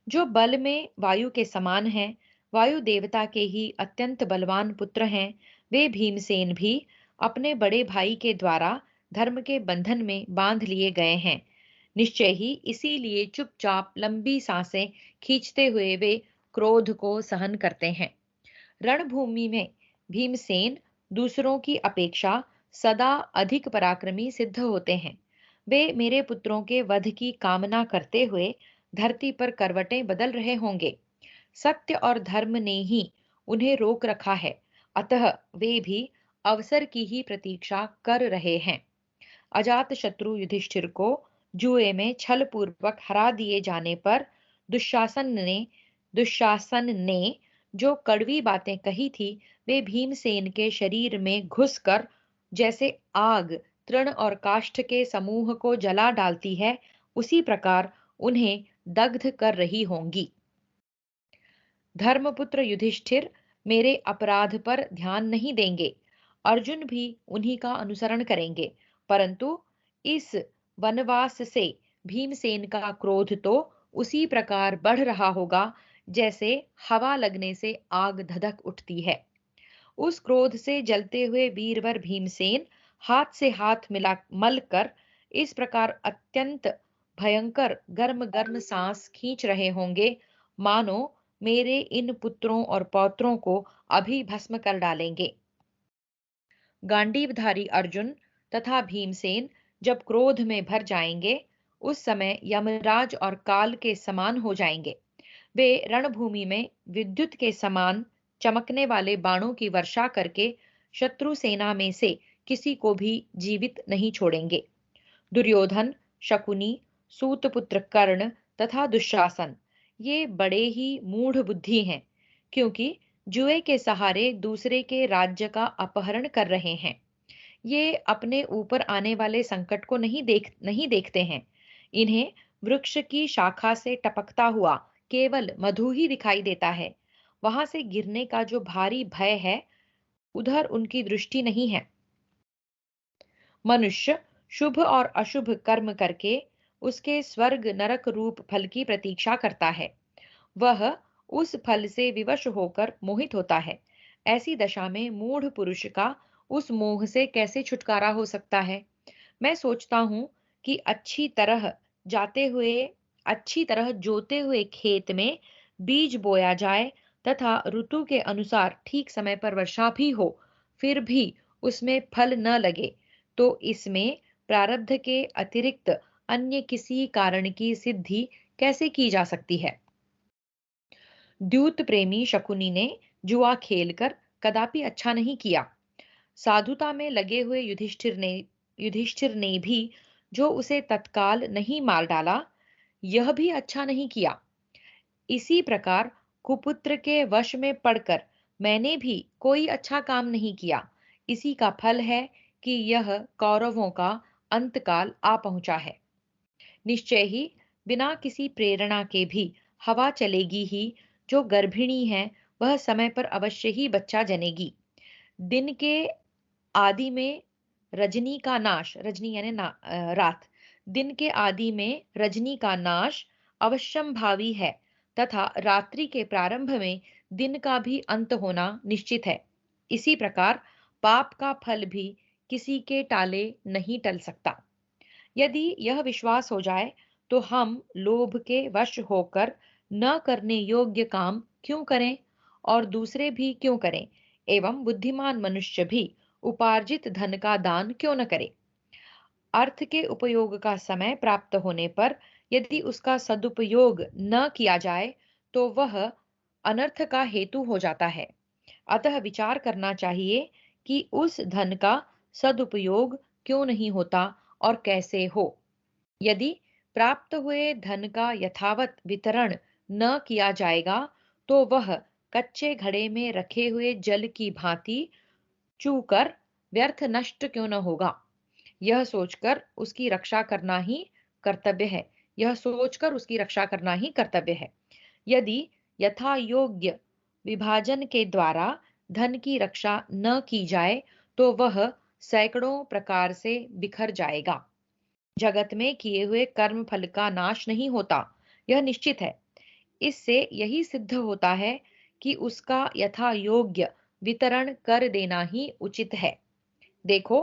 जो बल में वायु के समान हैं, वायु देवता के ही अत्यंत बलवान पुत्र हैं, वे भीमसेन भी अपने बड़े भाई के द्वारा धर्म के बंधन में बांध लिए गए हैं। निश्चय ही इसीलिए चुपचाप लंबी सांसें खींचते हुए वे क्रोध को सहन करते हैं। रणभूमि में भीमसेन दूसरों की अपेक्षा सदा अधिक पराक्रमी सिद्ध होते हैं। वे मेरे पुत्रों के वध की कामना करते हुए धरती पर करवटें बदल रहे होंगे। सत्य और धर्म ने ही उन्हें रोक रखा है, अतः वे भी अवसर की ही प्रतीक्षा कर रहे हैं। अजात शत्रु युधिष्ठिर को जुए में छल पूर्वक हरा दिए जाने पर दुशासन ने जो कड़वी बातें कही थी, वे भीमसेन के शरीर में घुसकर जैसे आग तृण और काष्ठ के समूह को जला डालती है, उसी प्रकार उन्हें दग्ध कर रही होंगी। धर्मपुत्र युधिष्ठिर मेरे अपराध पर ध्यान नहीं देंगे। अर्जुन भी उन्हीं का अनुसरण करेंगे, परंतु इस वनवास से भीमसेन का क्रोध तो उसी प्रकार बढ़ रहा होगा जैसे हवा लगने से आग धधक उठती है। उस क्रोध से जलते हुए वीरवर भीमसेन हाथ से हाथ मिला मल कर इस प्रकार अत्यंत भयंकर गर्म गर्म सांस खींच रहे होंगे, मानो मेरे इन पुत्रों और पौत्रों को अभी भस्म कर डालेंगे। गांडीवधारी अर्जुन तथा भीमसेन जब क्रोध में भर जाएंगे, उस समय यमराज और काल के समान हो जाएंगे। वे रणभूमि में विद्युत के समान चमकने वाले बाणों की वर्षा करके शत्रु सेना में से किसी को भी जीवित नहीं छोड़ेंगे। दुर्योधन, शकुनी, सूतपुत्र कर्ण तथा दुशासन ये बड़े ही मूढ़ बुद्धि हैं, क्योंकि जुए के सहारे दूसरे के राज्य का अपहरण कर रहे हैं। ये अपने ऊपर आने वाले संकट को नहीं देखते हैं। इन्हें वृक्ष की शाखा से टपकता हुआ केवल मधु ही दिखाई देता है। वहां से गिरने का जो भारी भय है, उधर उनकी दृष्टि नहीं है। मनुष्य शुभ और अशुभ कर्म करके उसके स्वर्ग नरक रूप फल की प्रतीक्षा करता है। वह उस फल से विवश होकर मोहित होता है। ऐसी दशा में मूढ़ पुरुष का उस मोह से कैसे छुटकारा हो सकता है? मैं सोचता हूँ कि अच्छी तरह जोते हुए खेत में बीज बोया जाए तथा ऋतु के अनुसार ठीक समय पर वर्षा भी हो, फिर भी उसमें फल न लगे, तो इसमें प्रारब्ध के अतिरिक्त अन्य किसी कारण की सिद्धि कैसे की जा सकती है? द्यूत प्रेमी शकुनी ने जुआ खेलकर कदापि अच्छा नहीं किया। साधुता में लगे हुए युधिष्ठिर ने भी जो उसे तत्काल नहीं मार डाला, यह भी अच्छा नहीं किया। इसी प्रकार कुपुत्र के वश में पड़कर मैंने भी कोई अच्छा काम नहीं किया। इसी का फल है कि यह कौरवों का अंतकाल आ पहुंचा है। निश्चय ही बिना किसी प्रेरणा के भी हवा चलेगी ही। जो गर्भिणी है वह समय पर अवश्य ही बच्चा जनेगी। दिन के आदि में रजनी का नाश, रजनी यानी रात, दिन के आदि में रजनी का नाश अवश्यंभावी है तथा रात्रि के प्रारंभ में दिन का भी अंत होना निश्चित है। इसी प्रकार पाप का फल भी किसी के टाले नहीं टल सकता। यदि यह विश्वास हो जाए तो हम लोभ के वश होकर न करने योग्य काम क्यों करें और दूसरे भी क्यों करें, एवं बुद्धिमान मनुष्य भी उपार्जित धन का दान क्यों न करे। अर्थ के उपयोग का समय प्राप्त होने पर यदि उसका सदुपयोग न किया जाए तो वह अनर्थ का हेतु हो जाता है। अतः विचार करना चाहिए कि उस धन का सदुपयोग क्यों नहीं होता और कैसे हो। यदि प्राप्त हुए धन का यथावत वितरण न किया जाएगा तो वह कच्चे घड़े में रखे हुए जल की भांति चूकर व्यर्थ नष्ट क्यों न होगा। यह सोचकर उसकी रक्षा करना ही कर्तव्य है। यह सोचकर उसकी रक्षा करना ही कर्तव्य है। यदि यथा योग्य विभाजन के द्वारा धन की रक्षा न की जाए तो वह सैकड़ों प्रकार से बिखर जाएगा। जगत में किए हुए कर्म फल का नाश नहीं होता, यह निश्चित है। इससे यही सिद्ध होता है कि उसका यथा योग्य वितरण कर देना ही उचित है। देखो,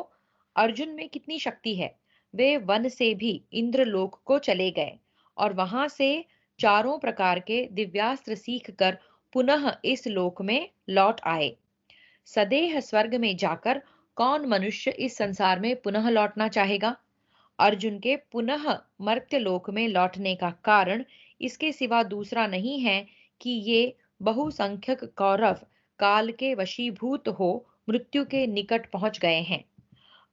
अर्जुन में कितनी शक्ति है। वे वन से भी इंद्रलोक को चले गए और वहां से चारों प्रकार के दिव्यास्त्र सीख कर पुनः इस लोक में लौट आए। सदेह स्वर्ग में जाकर कौन मनुष्य इस संसार में पुनः लौटना चाहेगा? अर्जुन के पुनः मर्त्यलोक में लौटने का कारण इसके सिवा दूसरा नहीं है कि ये बहुसंख्यक कौरव काल के वशीभूत हो मृत्यु के निकट पहुंच गए हैं।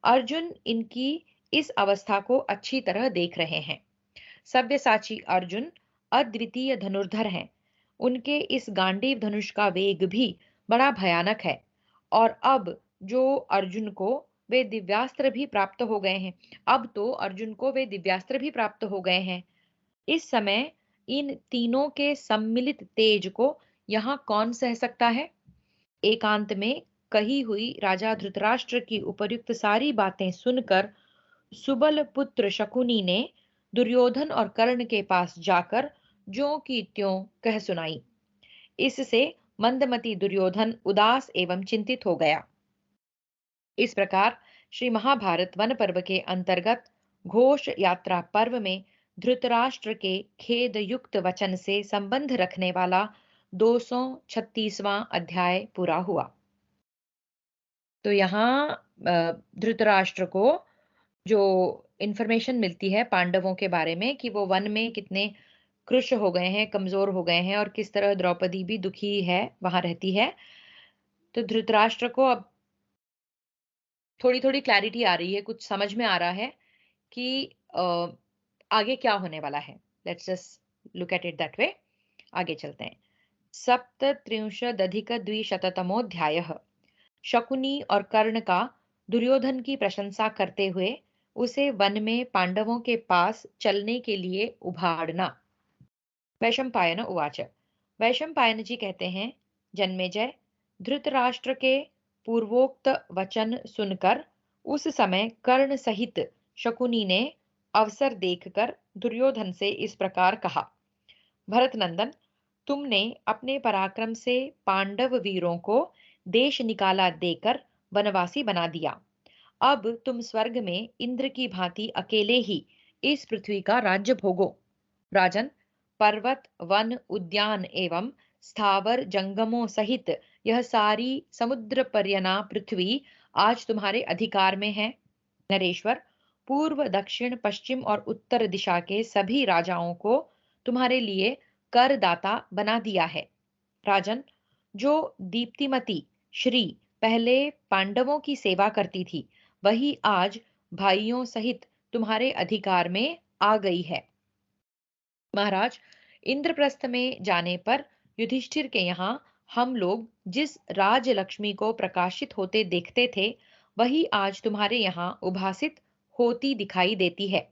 अर्जुन इनकी इस अवस्था को अच्छी तरह देख रहे हैं। सव्यसाची अर्जुन अद्वितीय धनुर्धर हैं। उनके इस गांडीव धनुष का वेग भी बड़ा भयानक है। और अब जो अर्जुन को वे दिव्यास्त्र भी प्राप्त हो गए हैं अब तो अर्जुन को वे दिव्यास्त्र भी प्राप्त हो गए हैं। इस समय इन तीनों के सम्मिलित तेज को यहाँ कौन सह सकता है? एकांत में कही हुई राजा धृतराष्ट्र की उपर्युक्त सारी बातें सुनकर सुबल पुत्र शकुनी ने दुर्योधन और कर्ण के पास जाकर ज्यों की त्यों कह सुनाई। इससे मंदमती दुर्योधन उदास एवं चिंतित हो गया। इस प्रकार श्री महाभारत वन पर्व के अंतर्गत घोष यात्रा पर्व में धृतराष्ट्र के खेद युक्त वचन से संबंध रखने वाला 236वां अध्याय पूरा हुआ। तो यहाँ धृतराष्ट्र को जो इंफॉर्मेशन मिलती है पांडवों के बारे में कि वो वन में कितने कृश हो गए हैं, कमजोर हो गए हैं और किस तरह द्रौपदी भी दुखी है, वहां रहती है। तो धृतराष्ट्र को अब थोड़ी थोड़ी क्लैरिटी आ रही है, कुछ समझ में आ रहा है कि आगे क्या होने वाला है। Let's just look at it that way. आगे चलते हैं। सप्तत्रिंशदधिक द्विशततमोऽध्यायः। शकुनी और कर्ण का दुर्योधन की प्रशंसा करते हुए उसे वन में पांडवों के पास चलने के लिए उभारना। वैशंपायन उवाच। वैशंपायन जी कहते हैं, जन्मेजय, धृतराष्ट्र के पूर्वोक्त वचन सुनकर उस समय कर्ण सहित शकुनी ने अवसर देखकर दुर्योधन से इस प्रकार कहा, भरत नंदन, तुमने अपने पराक्रम से पांडव वीरों को देश निकाला देकर वनवासी बना दिया। अब तुम स्वर्ग में इंद्र की भांति अकेले ही इस पृथ्वी का राज्य भोगो। राजन, पर्वत, वन, उद्यान एवं स्थावर जंगमों सहित यह सारी समुद्र पर्यना पृथ्वी आज तुम्हारे अधिकार में है। नरेश्वर, पूर्व, दक्षिण, पश्चिम और उत्तर दिशा के सभी राजाओं को तुम्हारे लिए करदाता बना दिया है। राजन, जो दीप्तिमती श्री पहले पांडवों की सेवा करती थी, वही आज भाइयों सहित तुम्हारे अधिकार में आ गई है। महाराज, इंद्रप्रस्थ में जाने पर युधिष्ठिर के यहाँ हम लोग जिस राजलक्ष्मी को प्रकाशित होते देखते थे, वही आज तुम्हारे यहाँ उभासित होती दिखाई देती है।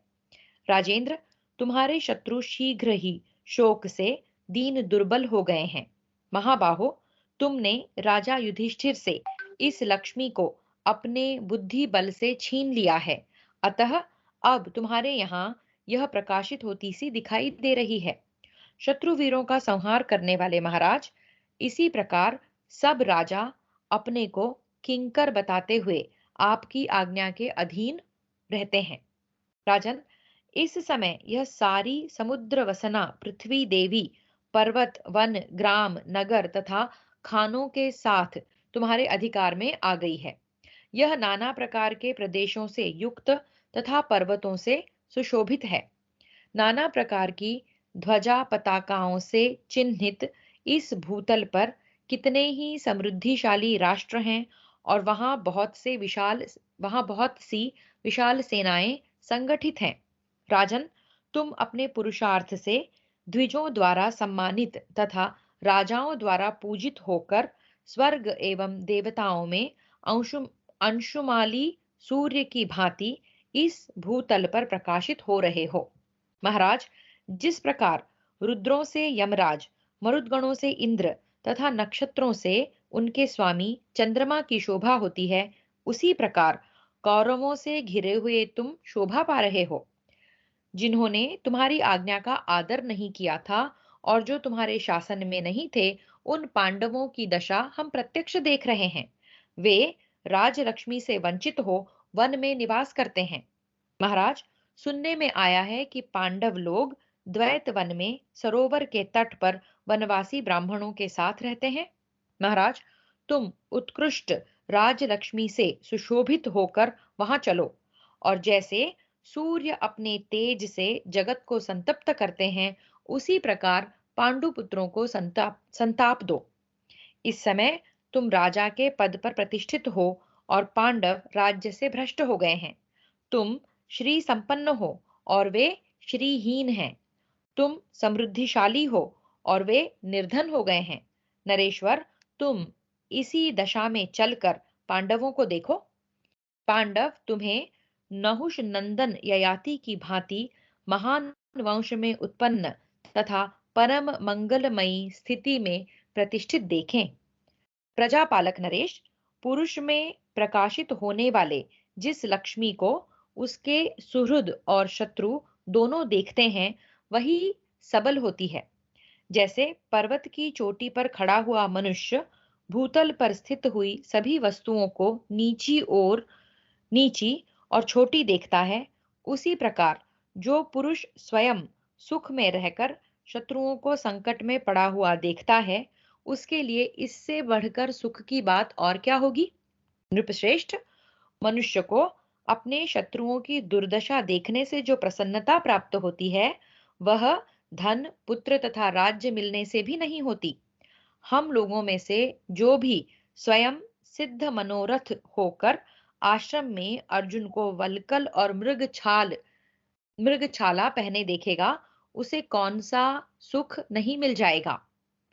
राजेंद्र, तुम्हारे शत्रु शीघ्र ही शोक से दीन दुर्बल हो गए हैं। महाबाहो, तुमने राजा युधिष्ठिर से इस लक्ष्मी को अपने बुद्धि बल से छीन लिया है, अतः अब तुम्हारे यहाँ यह प्रकाशित होती सी दिखाई दे रही है। शत्रु वीरों का संहार करने वाले महाराज, इसी प्रकार सब राजा अपने को किंकर बताते हुए आपकी आज्ञा के अधीन रहते हैं। राजन, इस समय यह सारी समुद्र वसना पृथ्वी देवी पर्वत, वन, ग्राम, नगर तथा खानों के साथ तुम्हारे अधिकार में आ गई है। यह नाना प्रकार के प्रदेशों से युक्त तथा पर्वतों से सुशोभित है। नाना प्रकार की ध्वजा पताकाओं से चिन्हित इस भूतल पर कितने ही समृद्धिशाली राष्ट्र हैं और वहां बहुत सी विशाल सेनाएं संगठित हैं। राजन, तुम अपने पुरुषार्थ से द्विजों द्वारा सम्मानित तथा राजाओं द्वारा पूजित होकर स्वर्ग एवं देवताओं में अंशुमाली सूर्य की भांति इस भूतल पर प्रकाशित हो रहे हो। महाराज, जिस प्रकार रुद्रों से यमराज, मरुदगणों से इंद्र तथा नक्षत्रों से उनके स्वामी चंद्रमा की शोभा होती है, उसी प्रकार कौरवों से घिरे हुए तुम शोभा पा रहे हो। जिन्होंने तुम्हारी आज्ञा का आदर नहीं किया था और जो तुम्हारे शासन में नहीं थे, उन पांडवों की दशा हम प्रत्यक्ष देख रहे हैं। वे राजलक्ष्मी से वंचित हो वन में निवास करते हैं। महाराज, सुनने में आया है कि पांडव लोग द्वैत वन में सरोवर के तट पर वनवासी ब्राह्मणों के साथ रहते हैं। महाराज, तुम उत्कृष्ट राजलक्ष्मी से सुशोभित होकर वहां चलो और जैसे सूर्य अपने तेज से जगत को संतप्त करते हैं, उसी प्रकार पांडुपुत्रों को संताप दो। इस समय तुम राजा के पद पर प्रतिष्ठित हो और पांडव राज्य से भ्रष्ट हो गए हैं। तुम श्री संपन्न हो और वे श्रीहीन हैं। तुम समृद्धिशाली हो और वे निर्धन हो गए हैं। नरेश्वर, तुम इसी दशा में चलकर पांडवों को देखो। पांडव तुम्हें नहुष नंदन ययाति की भांति महान वंश में उत्पन्न तथा परम मंगलमयी स्थिति में प्रतिष्ठित देखें। प्रजापालक नरेश, पुरुष में प्रकाशित होने वाले जिस लक्ष्मी को उसके सुहृद और शत्रु दोनों देखते हैं, वही सबल होती है। जैसे पर्वत की चोटी पर खड़ा हुआ मनुष्य भूतल पर स्थित हुई सभी वस्तुओं को नीची और छोटी देखता है, उसी प्रकार जो पुरुष स्वयं सुख में रहकर शत्रुओं को संकट में पड़ा हुआ देखता है, उसके लिए इससे बढ़कर सुख की बात और क्या होगी। नृपश्रेष्ठ, मनुष्य को अपने शत्रुओं की दुर्दशा देखने से जो प्रसन्नता प्राप्त होती है, वह धन, पुत्र तथा राज्य मिलने से भी नहीं होती। हम लोगों में से जो भी स्वयं सिद्ध मनोरथ होकर आश्रम में अर्जुन को वल्कल और मृगछाला पहने देखेगा, उसे कौन सा सुख नहीं मिल जाएगा।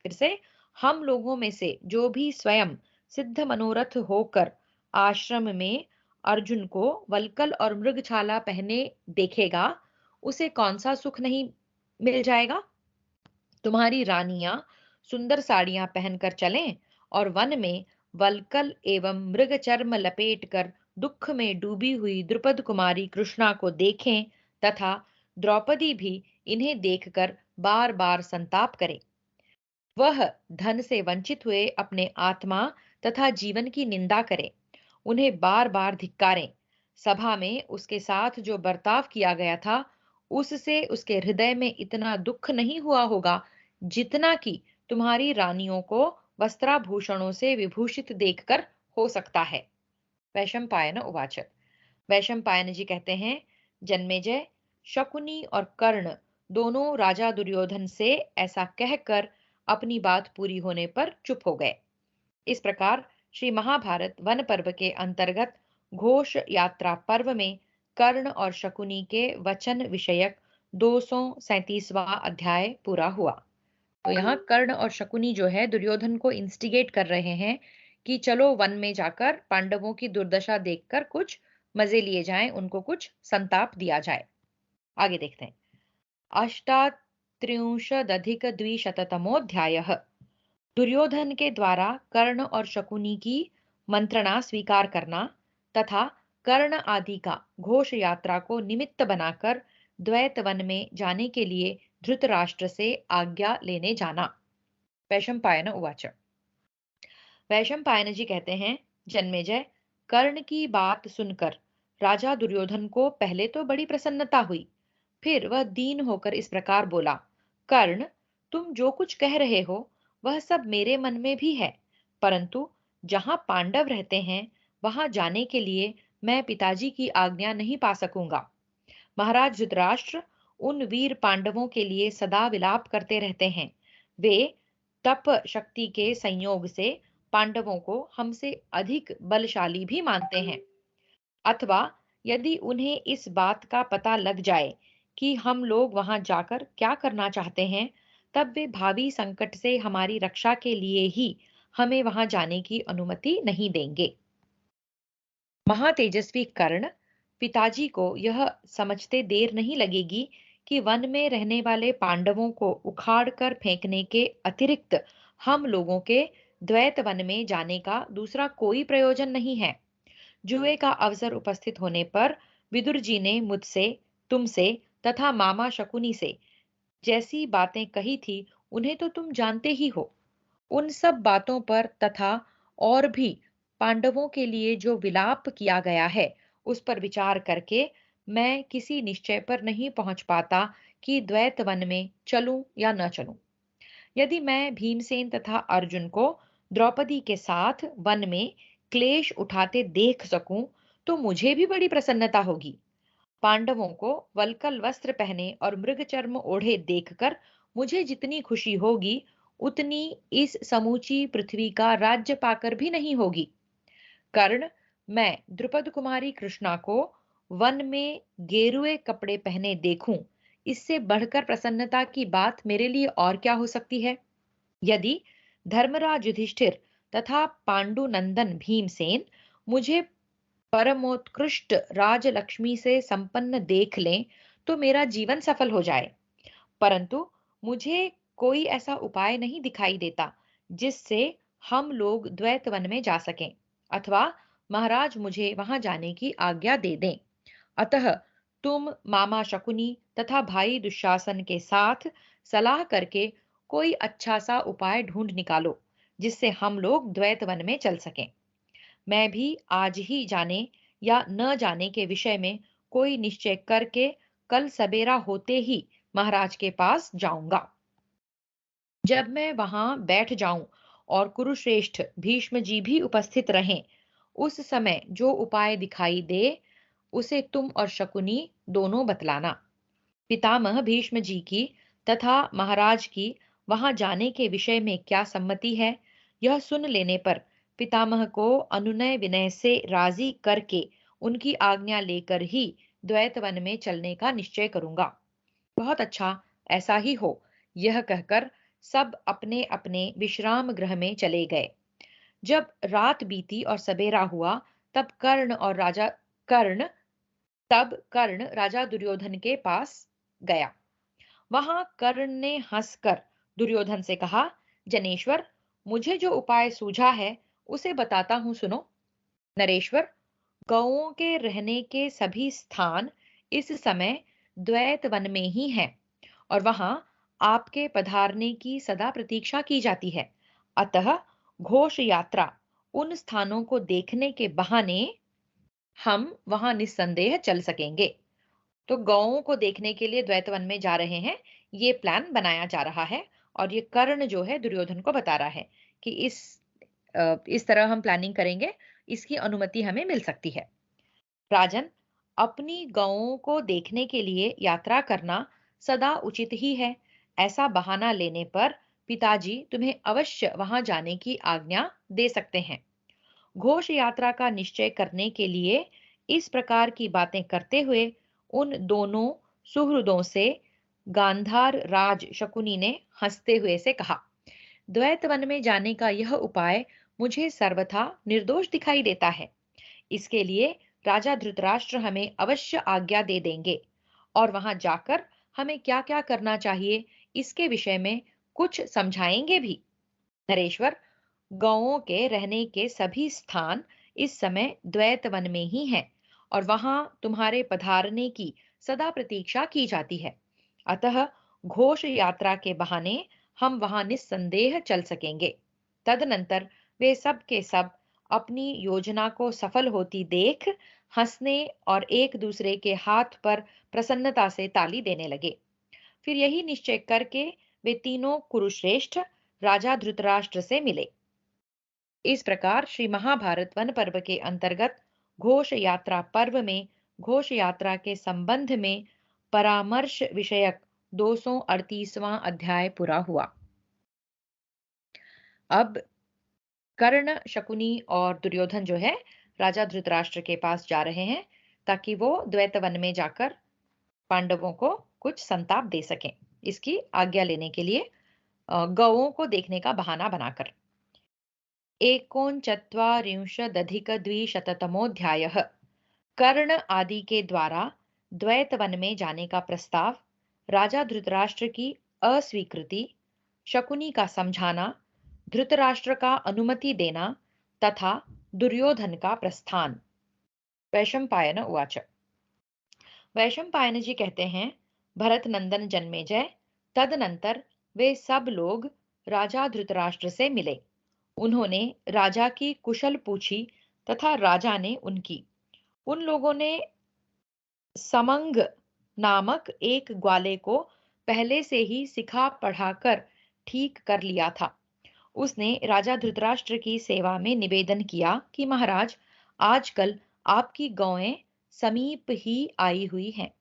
फिर से, हम लोगों में से जो भी स्वयं सिद्ध मनोरथ होकर आश्रम में अर्जुन को वल्कल और मृगछाला पहने देखेगा, उसे कौन सा सुख नहीं मिल जाएगा? तुम्हारी रानियां सुंदर साड़ियां पहनकर चलें और वन में वल्कल एवं मृग चर्म लपेटकर दुख में डूबी हुई द्रुपद कुमारी कृष्णा को देखें तथा द्रौपदी भी इन्हें देखकर बार बार संताप करे। वह धन से वंचित हुए अपने आत्मा तथा जीवन की निंदा करे, उन्हें बार बार धिक्कारें। सभा में उसके साथ जो बर्ताव किया गया था, उससे उसके हृदय में इतना दुख नहीं हुआ होगा जितना कि तुम्हारी रानियों को वस्त्राभूषणों से विभूषित देखकर हो सकता है। वैशंपायन उवाच। वैशंपायन जी कहते हैं, जन्मेजय, शकुनी और कर्ण दोनों राजा दुर्योधन से ऐसा कहकर अपनी बात पूरी होने पर चुप हो गए। इस प्रकार श्री महाभारत वन पर्व के अंतर्गत घोष यात्रा पर्व में कर्ण और शकुनी के वचन विषयक 237वां अध्याय पूरा हुआ। तो यहाँ कर्ण और शकुनी जो है दुर्योधन को इंस्टिगेट कर रहे हैं कि चलो वन में जाकर पांडवों की दुर्दशा देखकर कुछ मजे लिए जाएं, उनको कुछ संताप दिया जाए। आगे देखते हैं। अष्टात्रिंशदधिक द्विशततमोऽध्यायः। दुर्योधन के द्वारा कर्ण और शकुनी की मंत्रणा स्वीकार करना तथा कर्ण आदि का घोष यात्रा को निमित्त बनाकर द्वैत वन में जाने के लिए धृतराष्ट्र से आज्ञा लेने जाना। वैशंपायन उवाच। वैशंपायन जी कहते हैं, जन्मेजय, कर्ण की बात सुनकर राजा दुर्योधन को पहले तो बड़ी प्रसन्नता हुई। फिर वह दीन होकर इस प्रकार बोला, कर्ण, तुम जो कुछ कह रहे हो वह सब मेरे मन में भी है, परंतु जहां पांडव रहते हैं वहां जाने के लिए मैं पिताजी की आज्ञा नहीं पा सकूंगा। महाराज धृतराष्ट्र उन वीर पांडवों के लिए सदा विलाप करते रहते हैं। वे तप शक्ति के संयोग से पांडवों को हमसे अधिक बलशाली भी मानते हैं। अथवा यदि उन्हें इस बात का पता लग जाए कि हम लोग वहां जाकर क्या करना चाहते हैं, तब वे भावी संकट से हमारी रक्षा के लिए ही हमें वहां जाने की अनुमति नहीं देंगे। महातेजस्वी कर्ण पिताजी को यह समझते देर नहीं लगेगी कि वन में रहने वाले पांडवों को उखाड़ कर फेंकने के अतिरिक्त हम लोगों के द्वैत वन में जाने का दूसरा कोई प्रयोजन नहीं है। जुए का अवसर उपस्थित होने पर विदुर जी ने मुझसे, तुमसे तथा मामा शकुनी से जैसी बातें कही थी उन्हें तो तुम जानते ही हो। उन सब बातों पर तथा और भी पांडवों के लिए जो विलाप किया गया है उस पर विचार करके मैं किसी निश्चय पर नहीं पहुंच पाता कि द्वैत वन में चलूं या न चलूं। यदि मैं भीमसेन तथा अर्जुन को द्रौपदी के साथ वन में क्लेश उठाते देख सकूं तो मुझे भी बड़ी प्रसन्नता होगी। पांडवों को वल्कल वस्त्र पहने और मृग चर्म ओढ़े देखकर मुझे जितनी खुशी होगी उतनी इस समूची पृथ्वी का राज्य पाकर भी नहीं होगी। कर्ण, मैं द्रुपद कुमारी कृष्णा को वन में गेरुए कपड़े पहने देखूं, इससे बढ़कर प्रसन्नता की बात मेरे लिए और क्या हो सकती है। यदि धर्मराज युधिष्ठिर तथा पांडुनंदन भीमसेन मुझे परमोत्कृष्ट राजलक्ष्मी से संपन्न देख लें तो मेरा जीवन सफल हो जाए, परंतु मुझे कोई ऐसा उपाय नहीं दिखाई देता जिससे हम लोग द्वैत वन में जा सकें अथवा महाराज मुझे वहां जाने की आज्ञा दे दें। अतः तुम मामा शकुनी तथा भाई दुशासन के साथ सलाह करके कोई अच्छा सा उपाय ढूंढ निकालो जिससे हम लोग द्वैत वन में चल सकें। मैं भी आज ही जाने या न जाने के विषय में कोई निश्चय करके कल सवेरा होते ही महाराज के पास जाऊंगा। जब मैं वहां बैठ जाऊं और कुरुश्रेष्ठ भीष्म जी भी उपस्थित रहें, उस समय जो उपाय दिखाई दे उसे तुम और शकुनी दोनों बतलाना। पितामह भीष्म जी की तथा महाराज की वहां जाने के विषय में क्या सम्मति है, यह सुन लेने पर पितामह को अनुनय विनय से राजी करके उनकी आज्ञा लेकर ही द्वैत वन में चलने का निश्चय करूंगा। बहुत अच्छा, ऐसा ही हो। यह कहकर सब अपने अपने विश्राम गृह में चले गए। जब रात बीती और सबेरा हुआ तब कर्ण कर्ण राजा दुर्योधन के पास गया। वहां कर्ण ने हंसकर दुर्योधन से कहा, जनेश्वर, मुझे जो उपाय सूझा है उसे बताता हूं, सुनो। नरेश्वर, गौओं के रहने के सभी स्थान इस समय द्वैत वन में ही हैं और वहां आपके पधारने की सदा प्रतीक्षा की जाती है। अतः घोष यात्रा उन स्थानों को देखने के बहाने हम वहां निस्संदेह चल सकेंगे। तो गौओं को देखने के लिए द्वैतवन में जा रहे हैं, ये प्लान बनाया जा रहा है। और ये कर्ण जो है दुर्योधन को बता रहा है कि इस तरह हम प्लानिंग करेंगे, इसकी अनुमति हमें मिल सकती है। राजन, अपनी गौओं को देखने के लिए यात्रा करना सदा उचित ही है। ऐसा बहाना लेने पर पिताजी तुम्हें अवश्य वहां जाने की आज्ञा दे सकते हैं। घोष यात्रा का निश्चय करने के लिए इस प्रकार की बातें करते हुए उन दोनों सुहृदों से गांधार राज शकुनी ने हंसते हुए से कहा, द्वैत वन में जाने का यह उपाय मुझे सर्वथा निर्दोष दिखाई देता है। इसके लिए राजा धृतराष्ट्र हमें अवश्य आज्ञा दे देंगे और वहां जाकर हमें क्या क्या करना चाहिए इसके विषय में कुछ समझाएंगे भी। नरेश्वर, गौओं के रहने के सभी स्थान इस समय द्वैत वन में ही हैं और वहां तुम्हारे पधारने की सदा प्रतीक्षा की जाती है। अतः घोष यात्रा के बहाने हम वहां निस्संदेह चल सकेंगे। तदनंतर वे सब के सब अपनी योजना को सफल होती देख हंसने और एक दूसरे के हाथ पर प्रसन्नता से ताली देने लगे। फिर यही निश्चय करके वे तीनों कुरुश्रेष्ठ राजा धृतराष्ट्र से मिले। इस प्रकार श्री महाभारत वन पर्व के अंतर्गत घोष यात्रा पर्व में घोष यात्रा के संबंध में परामर्श विषयक 238वां अध्याय पूरा हुआ। अब कर्ण, शकुनी और दुर्योधन जो है राजा धृतराष्ट्र के पास जा रहे हैं ताकि वो द्वैत वन में जाकर पांडवों को कुछ संताप दे सकें। इसकी आज्ञा लेने के लिए गौओं को देखने का बहाना बनाकर। एकोनचत्वारिंशदधिकद्विशततमोऽध्यायः। कर्ण आदि के द्वारा द्वैत वन में जाने का प्रस्ताव, राजा धृतराष्ट्र की अस्वीकृति, शकुनी का समझाना, धृतराष्ट्र का अनुमति देना तथा दुर्योधन का प्रस्थान। वैशंपायन उवाच। वैशंपायन जी कहते हैं, भरत नंदन जन्मेजय, तदनंतर वे सब लोग राजा धृतराष्ट्र से मिले। उन्होंने राजा की कुशल पूछी तथा राजा ने उनकी। उन लोगों ने समंग नामक एक ग्वाले को पहले से ही सिखा पढ़ाकर ठीक कर लिया था। उसने राजा धृतराष्ट्र की सेवा में निवेदन किया कि महाराज, आजकल आपकी गौएं समीप ही आई हुई हैं।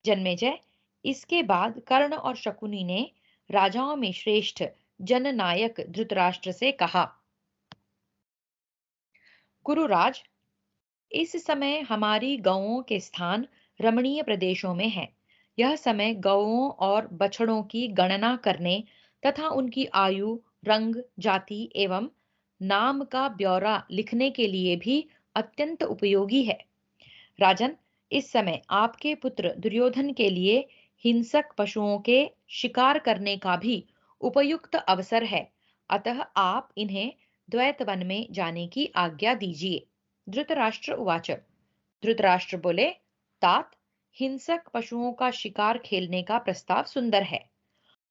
जन्मेजय, इसके बाद कर्ण और शकुनी ने राजाओं में श्रेष्ठ जननायक धृतराष्ट्र से कहा, गुरुराज, इस समय हमारी गौओं के स्थान रमणीय प्रदेशों में हैं। यह समय गौओं और बछड़ों की गणना करने तथा उनकी आयु, रंग, जाति एवं नाम का ब्यौरा लिखने के लिए भी अत्यंत उपयोगी है। राजन, इस समय आपके पुत्र दुर्योधन के लिए हिंसक पशुओं के शिकार करने का भी उपयुक्त अवसर है। अतः आप इन्हें द्वैत वन में जाने की आज्ञा दीजिए। धृतराष्ट्र उवाच। धृतराष्ट्र बोले, तात, हिंसक पशुओं का शिकार खेलने का प्रस्ताव सुंदर है।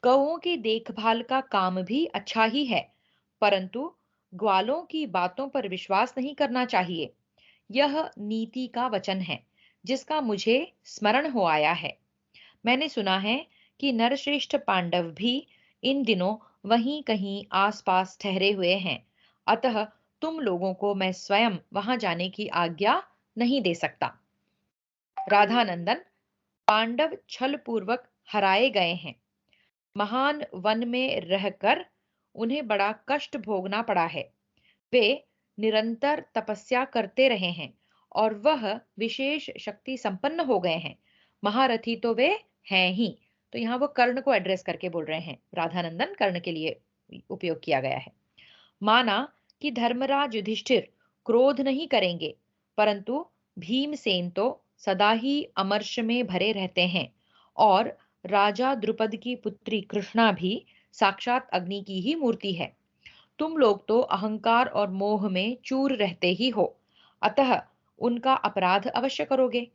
गौओं की देखभाल का काम भी अच्छा ही है, परंतु ग्वालों की बातों पर विश्वास नहीं करना चाहिए। यह नीति का वचन है जिसका मुझे स्मरण हो आया है। मैंने सुना है कि नरश्रेष्ठ पांडव भी इन दिनों वहीं कहीं आसपास ठहरे हुए हैं। अतः तुम लोगों को मैं स्वयं वहां जाने की आज्ञा नहीं दे सकता। राधानंदन, पांडव छल पूर्वक हराए गए हैं। महान वन में रहकर उन्हें बड़ा कष्ट भोगना पड़ा है। वे निरंतर तपस्या करते रहे हैं और वह विशेष शक्ति संपन्न हो गए हैं। महारथी तो वे हैं ही। तो यहाँ वो कर्ण को एड्रेस करके बोल रहे हैं। राधानंदन कर्ण के लिए उपयोग किया गया है। माना कि धर्मराज युधिष्ठिर क्रोध नहीं करेंगे, परंतु भीमसेन तो सदा ही अमर्ष में भरे रहते हैं और राजा द्रुपद की पुत्री कृष्णा भी साक्षात अग्नि की ही मूर्ति है। तुम लोग तो अहंकार और मोह में चूर रहते ही हो, अतः उनका अपराध अवश्य करोगे।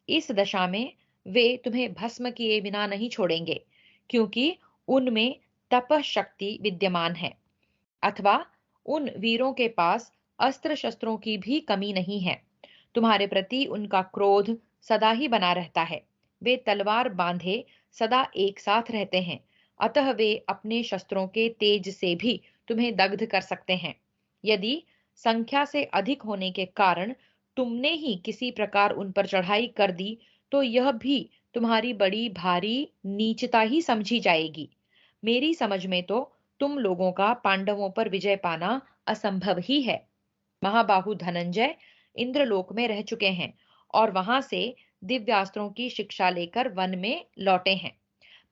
इस दशा में वे तुम्हें भस्म किए बिना नहीं छोड़ेंगे, क्योंकि उनमें तप शक्ति विद्यमान है, अथवा उन वीरों के पास अस्त्र शस्त्रों की भी कमी नहीं है। तुम्हारे प्रति उनका क्रोध सदा ही बना रहता है। वे तलवार बांधे सदा एक साथ रहते हैं, अतः वे अपने शस्त्रों के तेज से भी तुम्हें दग्ध कर सकते हैं। यदि संख्या से अधिक होने के कारण तुमने ही किसी प्रकार उन पर चढ़ाई कर दी, तो यह भी तुम्हारी बड़ी भारी नीचता ही समझी जाएगी। मेरी समझ में तो तुम लोगों का पांडवों पर विजय पाना असंभव ही है। महाबाहु धनंजय इंद्रलोक में रह चुके हैं और वहां से दिव्यास्त्रों की शिक्षा लेकर वन में लौटे हैं।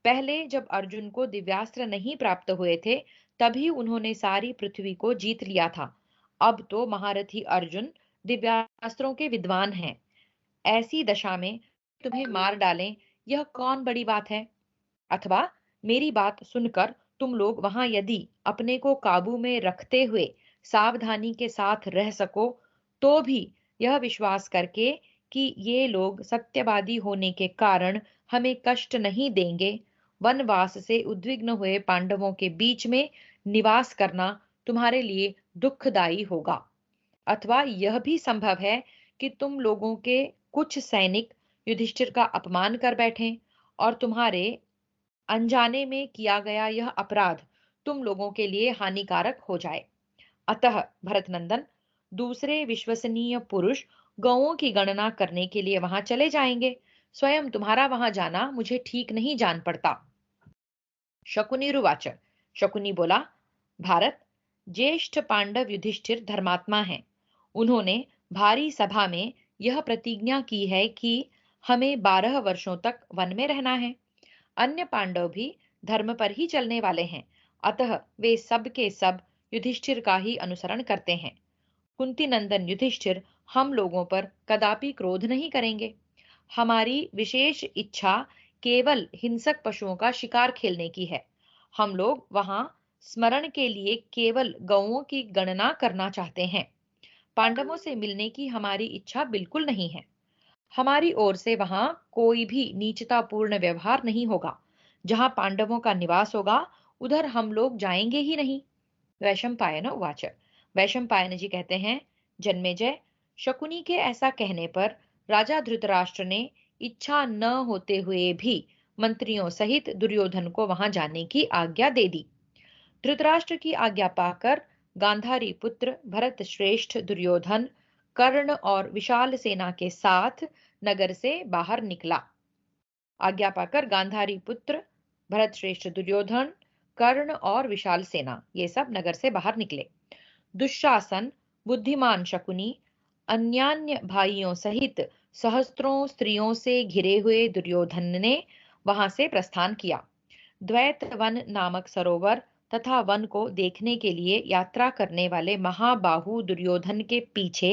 पहले जब अर्जुन को दिव्यास्त्र नहीं प्राप्त हुए थे, तभी उन्होंने सारी पृथ्वी को जीत लिया था। अब तो महारथी अर्जुन दिव्यास्त्रों के विद्वान हैं। ऐसी दशा में तुम्हें मार डालें, यह कौन बड़ी बात है? अथवा मेरी बात सुनकर तुम लोग वहां यदि अपने को काबू में रखते हुए सावधानी के साथ रह सको, तो भी यह विश्वास करके कि ये लोग सत्यवादी होने के कारण हमें कष्ट नहीं देंगे, वनवास से उद्विग्न हुए पांडवों के बीच में निवास करना तुम्हारे लिए दुखदाई होगा। अथवा यह भी संभव है कि तुम लोगों के कुछ सैनिक युधिष्ठिर का अपमान कर बैठें और तुम्हारे अनजाने में किया गया यह अपराध तुम लोगों के लिए हानिकारक हो जाए। अतः भरत नंदन, दूसरे विश्वसनीय पुरुष गौओं की गणना करने के लिए वहां चले जाएंगे। स्वयं तुम्हारा वहां जाना मुझे ठीक नहीं जान पड़ता। शकुनी रुवाच। शकुनी बोला, भारत, ज्येष्ठ पांडव युधिष्ठिर धर्मात्मा हैं। उन्होंने भारी सभा में यह प्रतिज्ञा की है कि हमें 12 वर्षों तक वन में रहना है। अन्य पांडव भी धर्म पर ही चलने वाले हैं, अतः वे सब के सब युधिष्ठिर का ही अनुसरण करते हैं। कुंती नंदन युधिष्ठिर हम लोगों पर कदापि क्रोध नहीं करेंगे। हमारी विशेष इच्छा केवल हिंसक पशुओं का शिकार खेलने की है। हम लोग वहां स्मरण के लिए केवल गौओं की गणना करना चाहते हैं। पांडवों से मिलने की हमारी इच्छा बिल्कुल नहीं है। हमारी ओर से वहां कोई भी नीचतापूर्ण व्यवहार नहीं होगा। जहां पांडवों का निवास होगा, उधर हम लोग जाएंगे ही नहीं। वैशंपायन उवाच। वैशंपायन जी कहते हैं, जन्मेजय, शकुनी के ऐसा कहने पर राजा धृतराष्ट्र ने इच्छा न होते हुए भी मंत्रियों सहित दुर्योधन को वहां जाने की आज्ञा दे दी। धृतराष्ट्र की आज्ञा पाकर गांधारी पुत्र भरत श्रेष्ठ दुर्योधन कर्ण और विशाल सेना के साथ नगर से बाहर निकला। आज्ञा पाकर गांधारी पुत्र भरत श्रेष्ठ दुर्योधन कर्ण और विशाल सेना ये सब नगर से बाहर निकले। दुशासन, बुद्धिमान शकुनी, अन्यान्य भाइयों सहित सहस्त्रों स्त्रियों से घिरे हुए दुर्योधन ने वहां से प्रस्थान किया। द्वैत वन नामक सरोवर तथा वन को देखने के लिए यात्रा करने वाले महाबाहु दुर्योधन के पीछे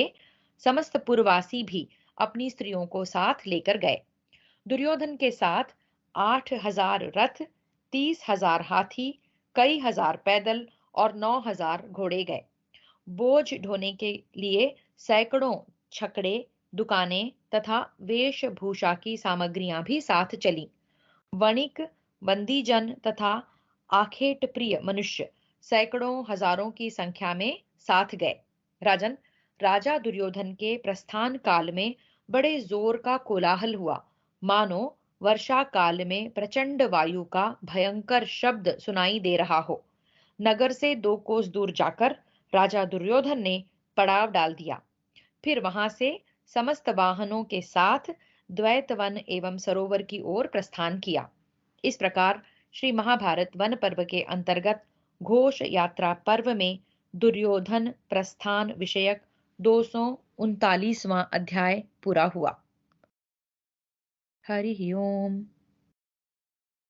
समस्त पुरवासी भी अपनी स्त्रियों को साथ लेकर गए। दुर्योधन के साथ 8,000 रथ, 30,000 हाथी, कई हजार पैदल और 9,000 घोड़े गए। बोझ ढोने के लिए सैकड़ों छकड़े, दुकानें तथा वेशभूषा की सामग्रियां भी साथ चली। वणिक, बंदीजन तथा आखेट प्रिय मनुष्य सैकड़ों हजारों की संख्या में साथ गए। राजन, राजा दुर्योधन के प्रस्थान काल में बड़े जोर का कोलाहल हुआ, मानो वर्षा काल में प्रचंड वायु का भयंकर शब्द सुनाई दे रहा हो। नगर से 2 कोस दूर जाकर राजा दुर्योधन ने पड़ाव डाल दिया। फिर वहां से समस्त वाहनों के साथ द्वैतवन एवं सरोवर की ओर प्रस्थान किया। इस प्रकार श्री महाभारत वन पर्व के अंतर्गत घोष यात्रा पर्व में दुर्योधन प्रस्थान विषयक 239वां अध्याय पूरा हुआ। हरि ओम।